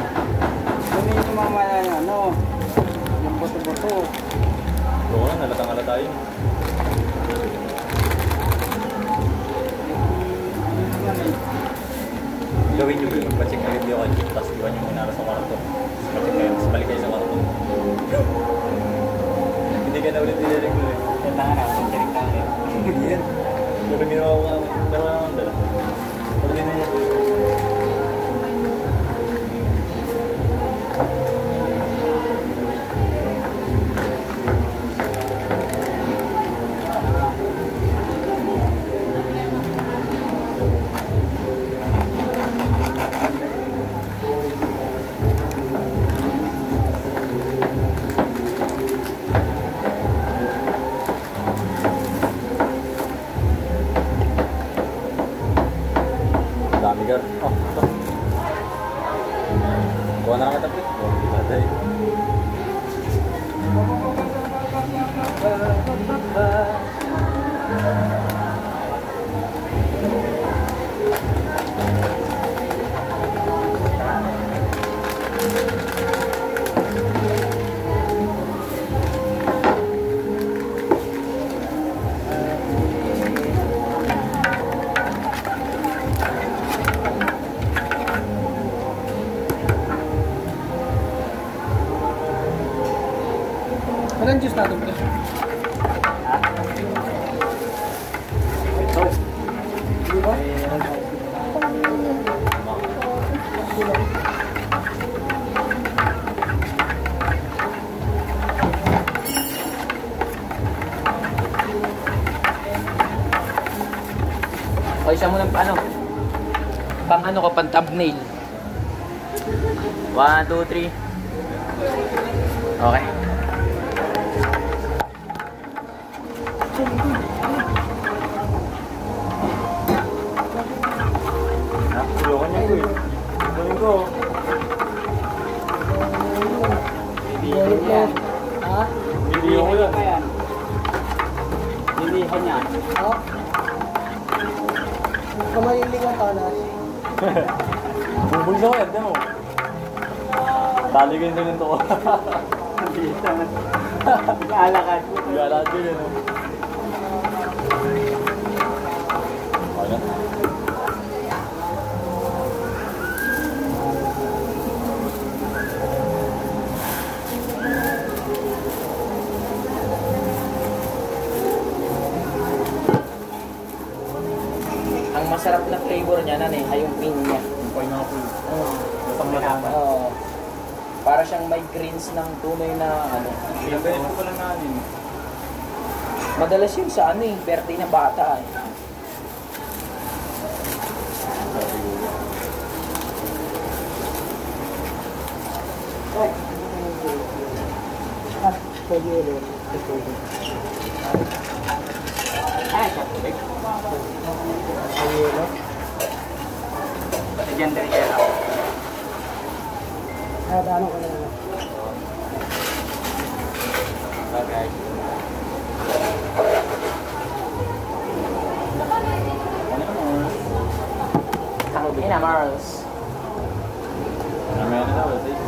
Kung yung mga ano, tayo. Gawin nyo ba yung magpa-check na video kayo, tapos iwan nyo muna sa kwarto. Tapos balik kayo sa kwarto. Hindi ka na ulit nilireglo eh. Yan na nga, mag-check na nga. Yan. Pero ginawa ko nga, pero wala naman dala. Pero din na yan. Dami ka. Oh, ito. Kuha na lang kita, pre. Oh, kita tayo. Anong juice natin, pre? Di ba? O, isa mo ng pang ano ko, pang thumbnail. 1, 2, 3. Okay. Tulungan niyo ko eh. Tulungan ko. Video yan. Ha? Video ko yan. Lilihan niya. Ha? Kamalilig ang tanas. Bubulsa ko yan, mo. Tali ko yung ganito ko. Alakad. Alakad ko yun. Okay na. Ang masarap na flavor niya na ay yung pinya. Yung pineapple. Oo. Lasang matama. Oo. Para siyang may greens ng tunay na ano. Ilang ganito ko lang nanin. Madalas yun sa ano eh, birthday na bata eh. Pwede ulit. Ay, kapatid. Ayun. Legendary era. Ano ko na lang. Okay. Tangin na, Mars. Namaya na daw, ito eh.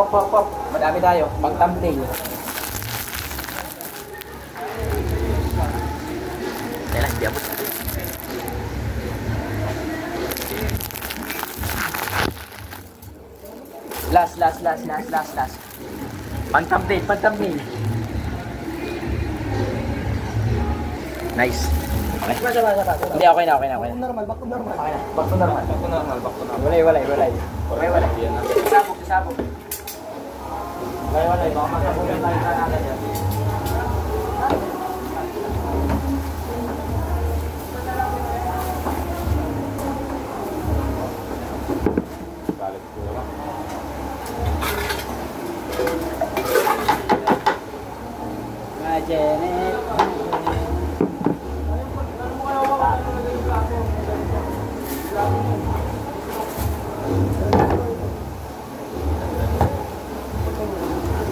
Pop. Madami tayo. Pang thumbnail. Kailan, di abot. Last. Pang thumbnail. Nice. Okay. Hindi, okay na. Normal, back to normal. Okay na. Back to normal. Walay. Sabog. Walay. Baka magkabulan tayo sa natin yan.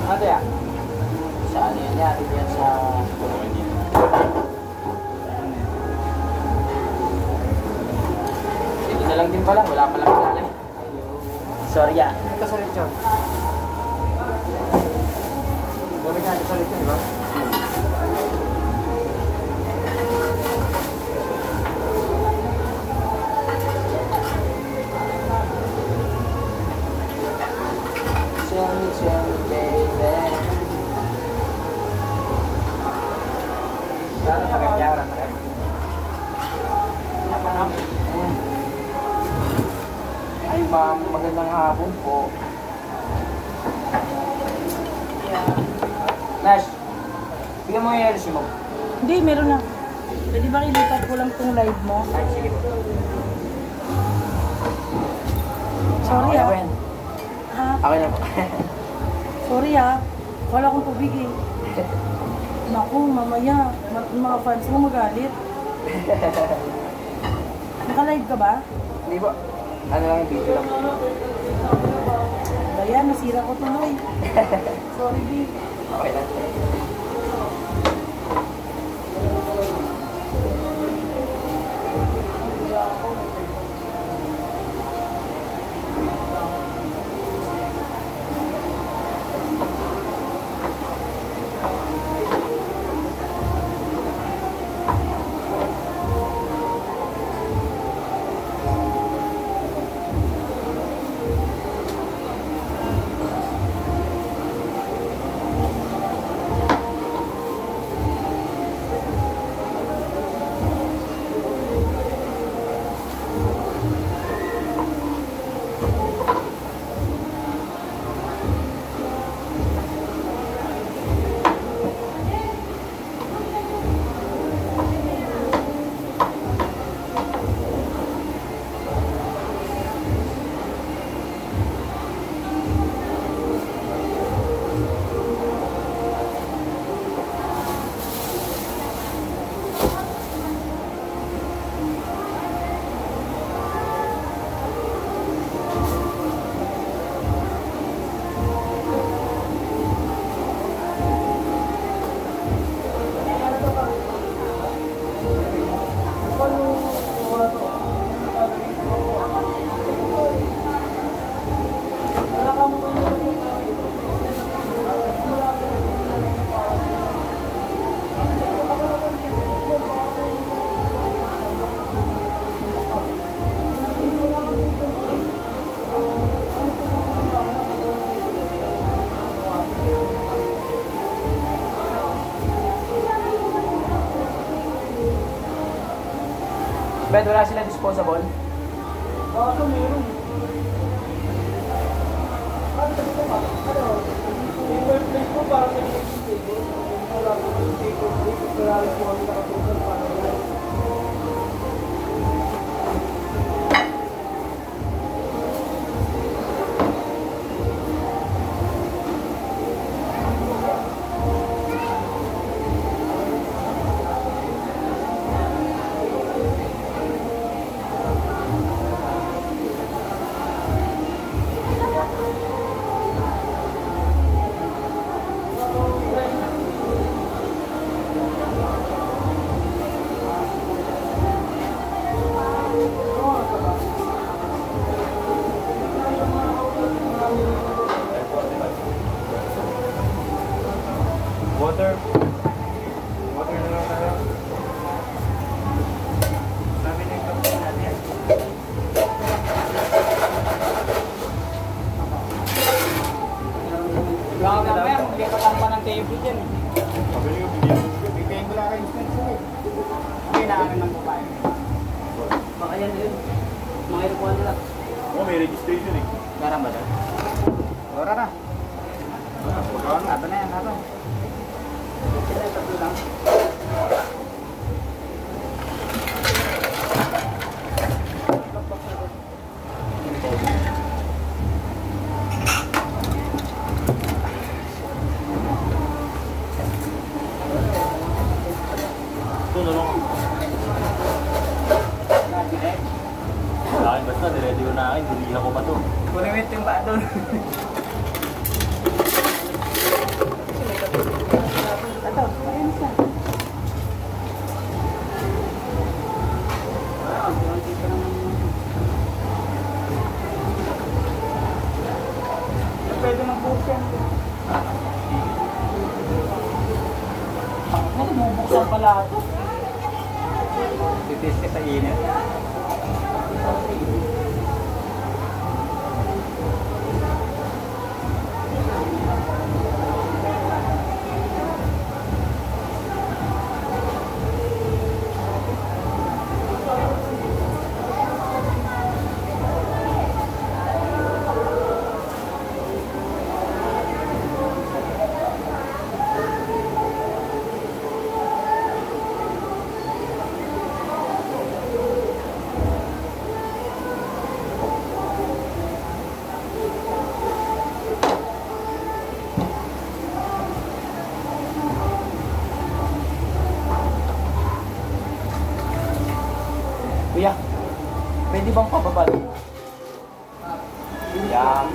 Ano yan? Saan yan? Yan sa... Dito na lang din pala. Wala palang ilalim. Sorry ya. Ito sa lechon. Bumig natin sa lechon, di ba? Ay ma'am, magandang hapon po. Nash, bigyan mo yung LC mo. Hindi, meron na. Pwede ba ilipat ko lang itong live mo? Ay, sige po. Sorry Okay na ah. po yan. Ha? Okay na po. Sorry ah. Wala akong tubig eh. Naku, mamaya. Mga fans mo magalit. Naka-live ka ba? Hindi po. Ano lang yung video lang. Ayan, nasira ko tuloy. Sorry, B. Okay lang. Bet, wala silang disposable? Ano meron? Yung workplace ko para sa table. Wala ko yung table. Wala rin po kami nakatusan para wala. Ayan yun. Mga ilupuan nila. Oh, may registration eh. Garang ba doon? Wala na. Ato na yan, ato. Sila tatlo lang. Ito na lang. Akin basta, niready ko na akin. Dulihan ko pa to. Kulimit yung ba doon? Ito, ayun siya. Pwede mag-book yan. Ako, bubuksan pala ito. Titis ka sa init. Kuya, pwede bang pababa? Yan.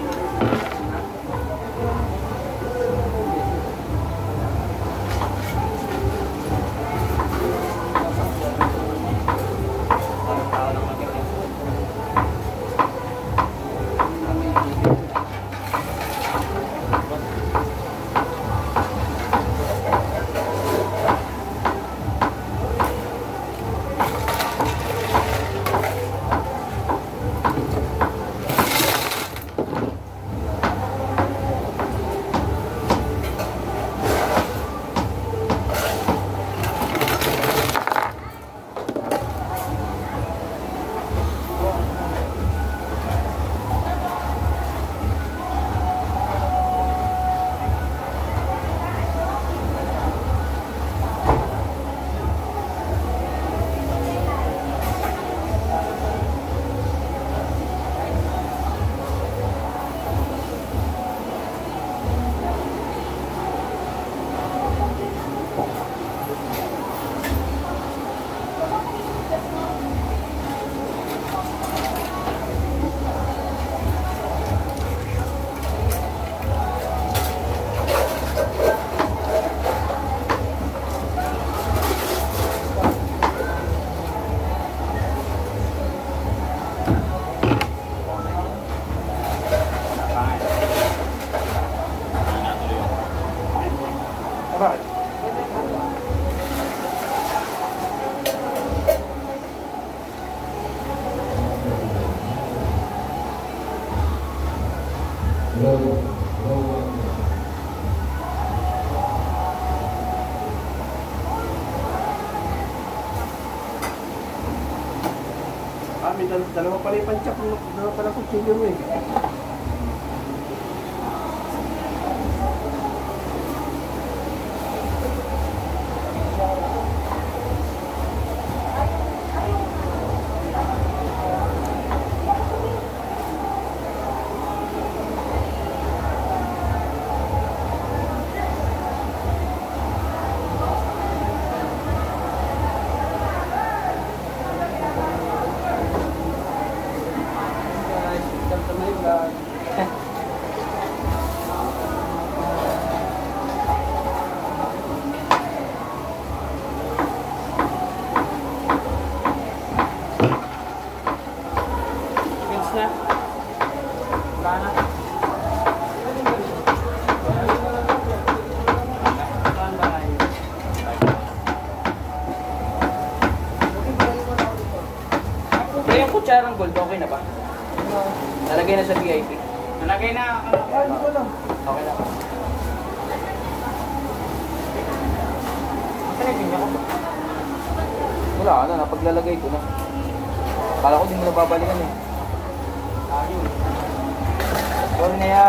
May dalawa pala yung panchak. Dalawa pala kung sige mo eh. kutsarang gold, okay na ba? Nalagay na sa VIP. Nalagay na. Hindi ko lang. Okay na. Wala na, napaglalagay ko na. Kala ko di mo na babalikan eh. Sorry na ya.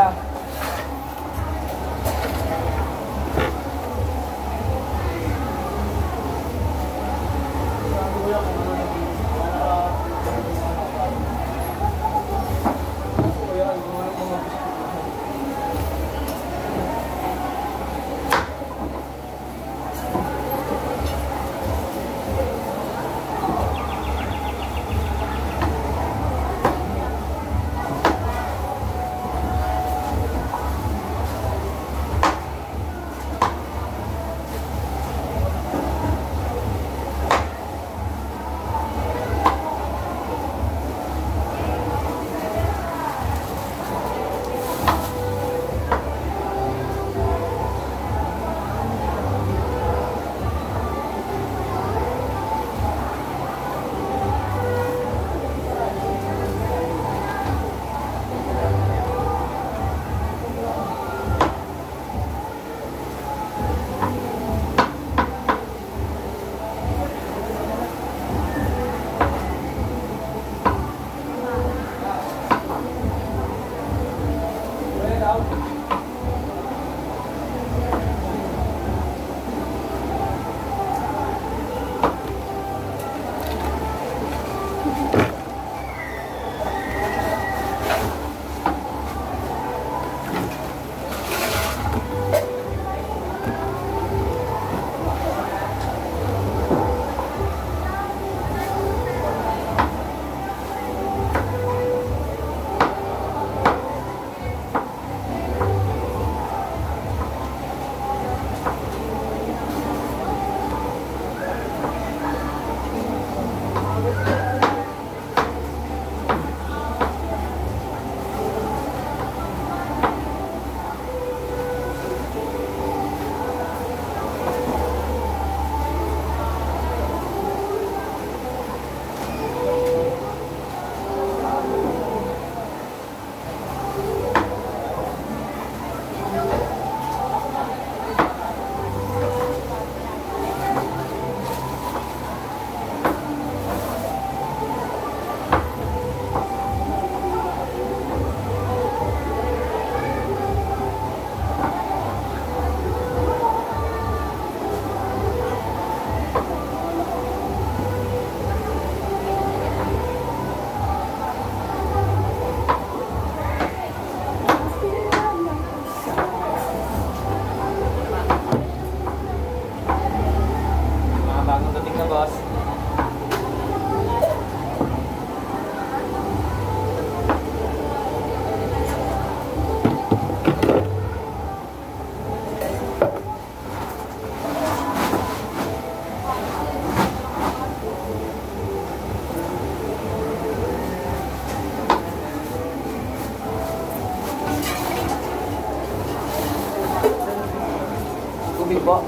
Tubig po.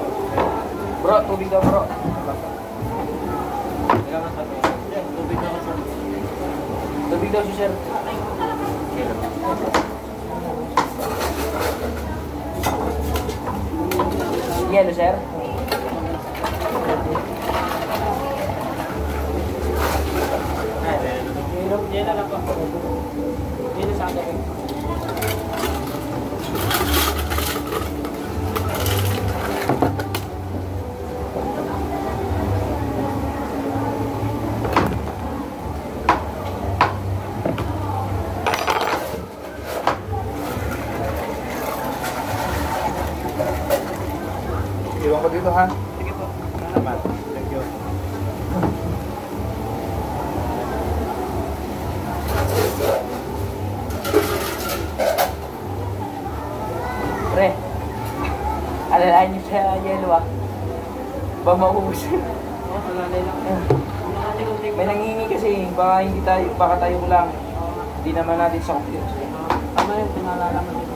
Bro, tubig daw bro. Tubig daw si sir. Yelo sir. Yan na lang po. Yan na sa akin. Iwan ko dito ha. Sige po. Salamat. Thank you. Pre, alalahan niyo sa yelo ah. Baka maubos. Oo, salalay lang. May nangingi kasi, baka tayo lang. Hindi naman natin sa computer. Ano yung pinalalaman dito?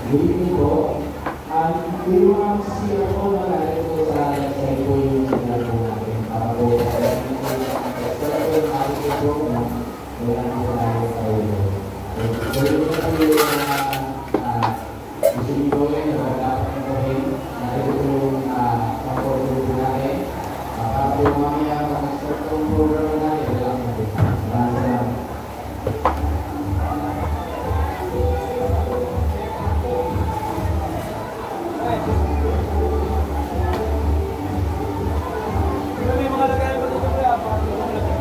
Good evening po. Hindi mo kasi ako malalim po sa cellphone yung sinabi natin para po May mga lagay mo dito pre, para dito mo lagay.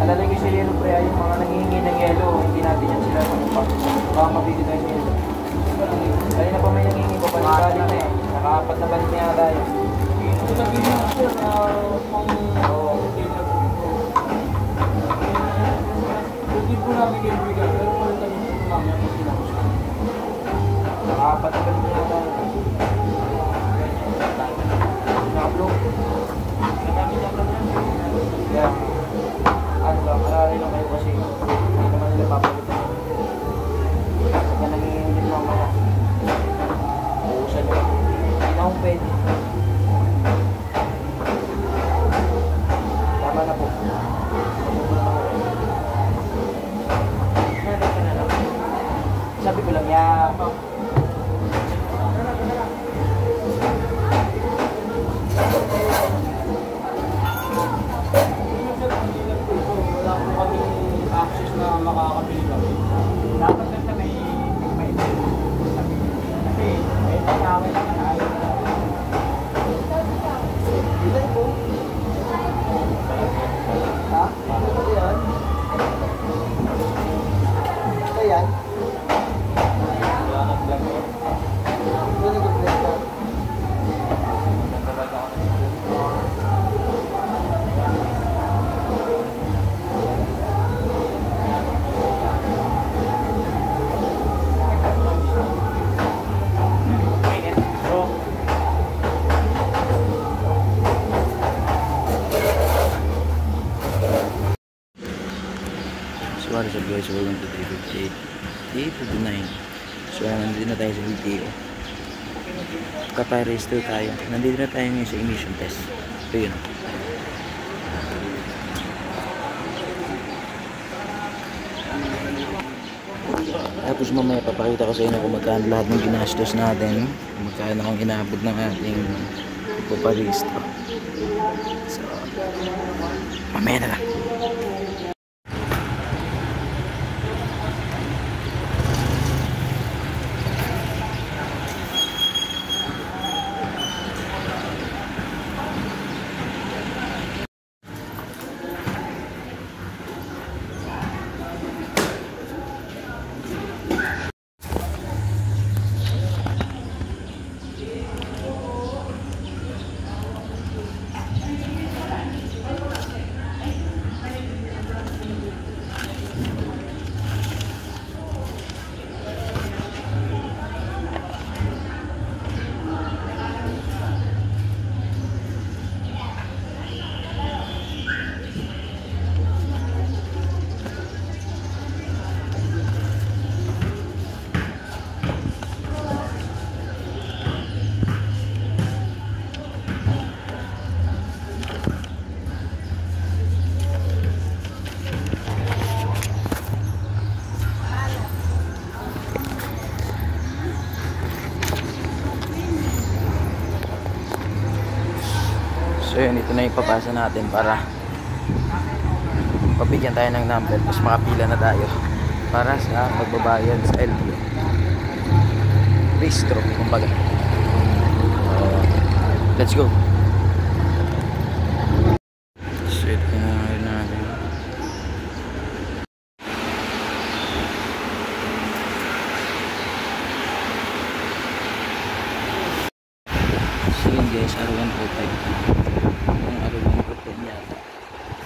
Alalay ko sila pre, yung mga nangihingi ng yelo, hindi natin yan sila magpapag. Baka mabili tayo ng yelo. Kaya na pa may nangihingi ko, panibali na eh. Nakaapat na balik niya tayo. Ito na ganyan ako na pang... Hindi po namin kaibigan, pero palitan mo po namin ang pagkinaos. Nakaapat na balik niya tayo. Nakablok. Kaya, ano lang, marami lang kayo kasi hindi naman nila papalitan. Kaya nangihingi din mamaya. Uusan nyo. Hindi na akong pwede. Tama na po. Sabi ko lang, ya. Wala po kami access na makakabili kami. Dapat lang may kasi may pagkakit lang na ayaw na. Ilan po? Ha? Ito yan? Ito yan? Wala nag-vlog ko. Ito nag-vlog ko. So what is up guys, welcome to 358 859. So nandito na tayo sa video. Kapay-register tayo. Nandito na tayo ngayon sa emission test. So yun. Tapos mamaya papakita ko sa inyo kung magkano lahat ng ginastos natin, kung magkano ang inabot ng ating paparehistro. So mamaya na lang. So yun, ito na yung papasa natin para pabigyan tayo ng number, tapos makapila na tayo para sa magbabayad sa LTO bistro, kumbaga. Let's go. So ito na rin natin. So yun guys, R105 yung R105 yata,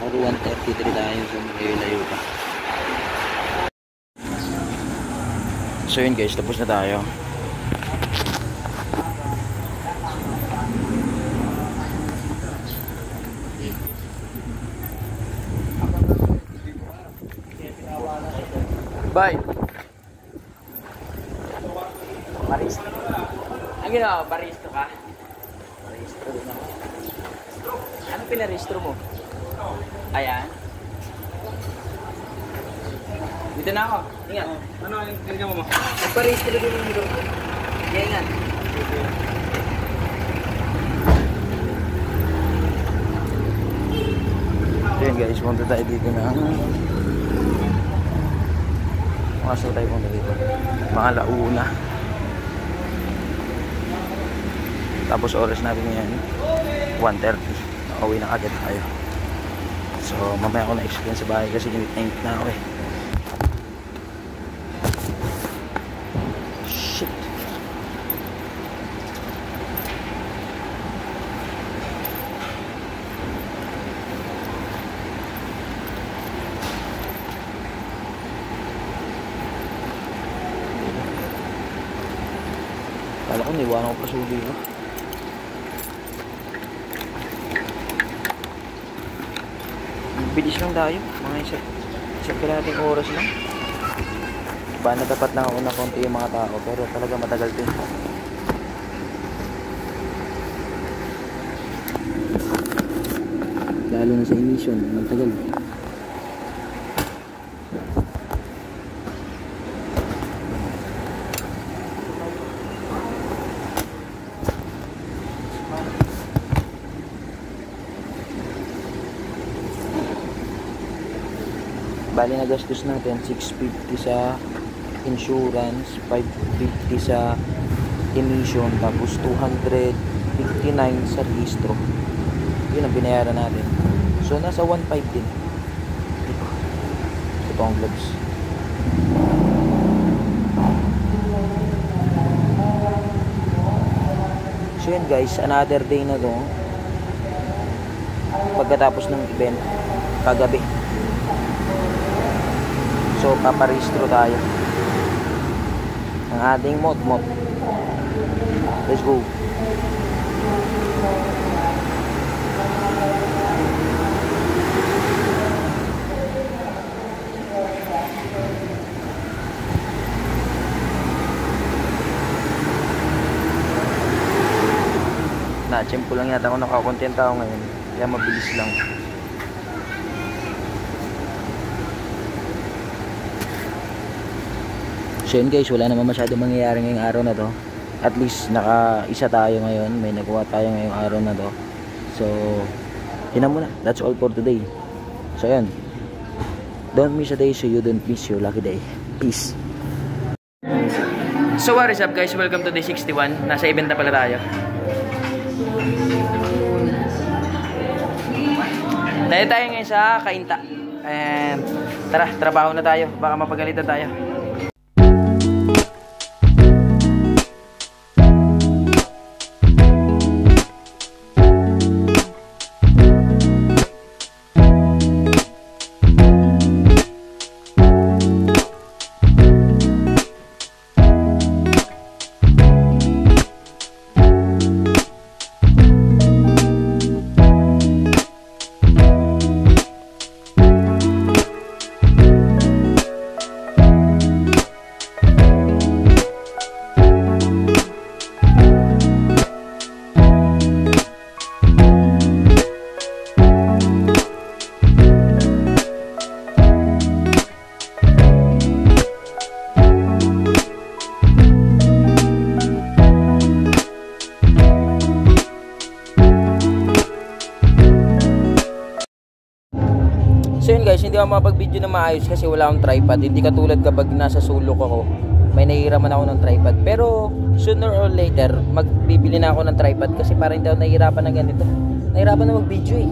R133 tayo, so malayo-layo pa. So yun guys, tapos na tayo. Bye. Barista. Ang ginawa, barista ka? Barista din ako. Ano pinaristro mo? Ayan. Dito na ako. Ingat. Ano yung tingnan mo? Nagparistro din yung dito. Yan. guys, punta tayo dito na makaso tayo punta dito. Mga launa. Tapos oras natin ngayon 1:30. Nakauwi na agad tayo. So mamaya ako na-explain sa bahay kasi init na ako eh. Shit. Kala ko niwanan ko pa sugi ko. Bilis lang tayo, mga isang kalating oras lang. Ba natapat lang ako na konti yung mga tao, pero talaga matagal din. Lalo na sa emission, matagal. Bali na gastos natin 650 sa insurance, 550 sa emission, tapos 259 sa registro. Yun ang binayaran natin. So nasa 1.5 din. Ito ang gloves. So yun guys, another day na to. Pagkatapos ng event kagabi. So paparehistro tayo ang ating mot. Let's go. Na-chempo lang yata ako, nakakontent ako ngayon. Kaya mabilis lang. So yun guys, wala naman masyadong mangyayari ngayong araw na to. At least naka-isa tayo ngayon. May nagawa tayo ngayong araw na to. So yun na muna. That's all for today. So yun, don't miss a day so you don't miss your lucky day. Peace. So what is up guys, welcome to day 61. Nasa event na pala tayo. Dahil tayo ngayon sa Kainta. And tara, trabaho na tayo. Baka mapagalitan tayo. So yun guys, hindi ako makapag-video na maayos kasi wala akong tripod. Hindi katulad kapag nasa sulok ako, may nahihiraman ako ng tripod. Pero sooner or later, magbibili na ako ng tripod kasi parang hindi ako nahihirapan na ganito. Nahihirapan na mag-video eh.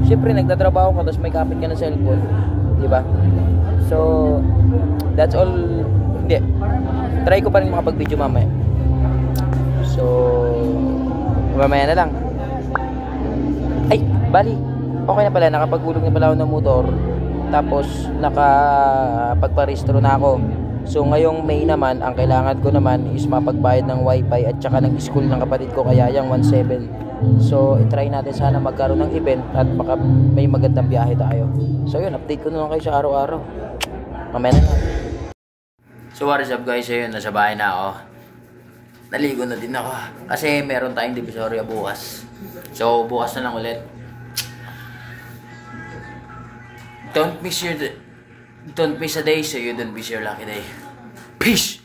Siyempre nagtatrabaho ka tapos may kapit ka ng cellphone, di ba? So that's all. Hindi, try ko pa rin makapag-video mamaya. So mamaya na lang. Ay, bali, okay na pala, nakapagulog na pala ako ng motor. Tapos nakapagparehistro na ako. So ngayong May naman, ang kailangan ko naman is mapagbayad ng wifi at saka ng school ng kapatid ko, kaya yung 1.7. So i-try natin sana magkaroon ng event at baka may magandang biyahe tayo. So yun, update ko na lang kayo sa araw-araw. Mamaya na. So what is up guys, ayun, nasa bahay na ako. Naligo na din ako kasi meron tayong Divisoria bukas. So bukas na lang ulit. Don't miss a day so you don't miss your lucky day. Peace!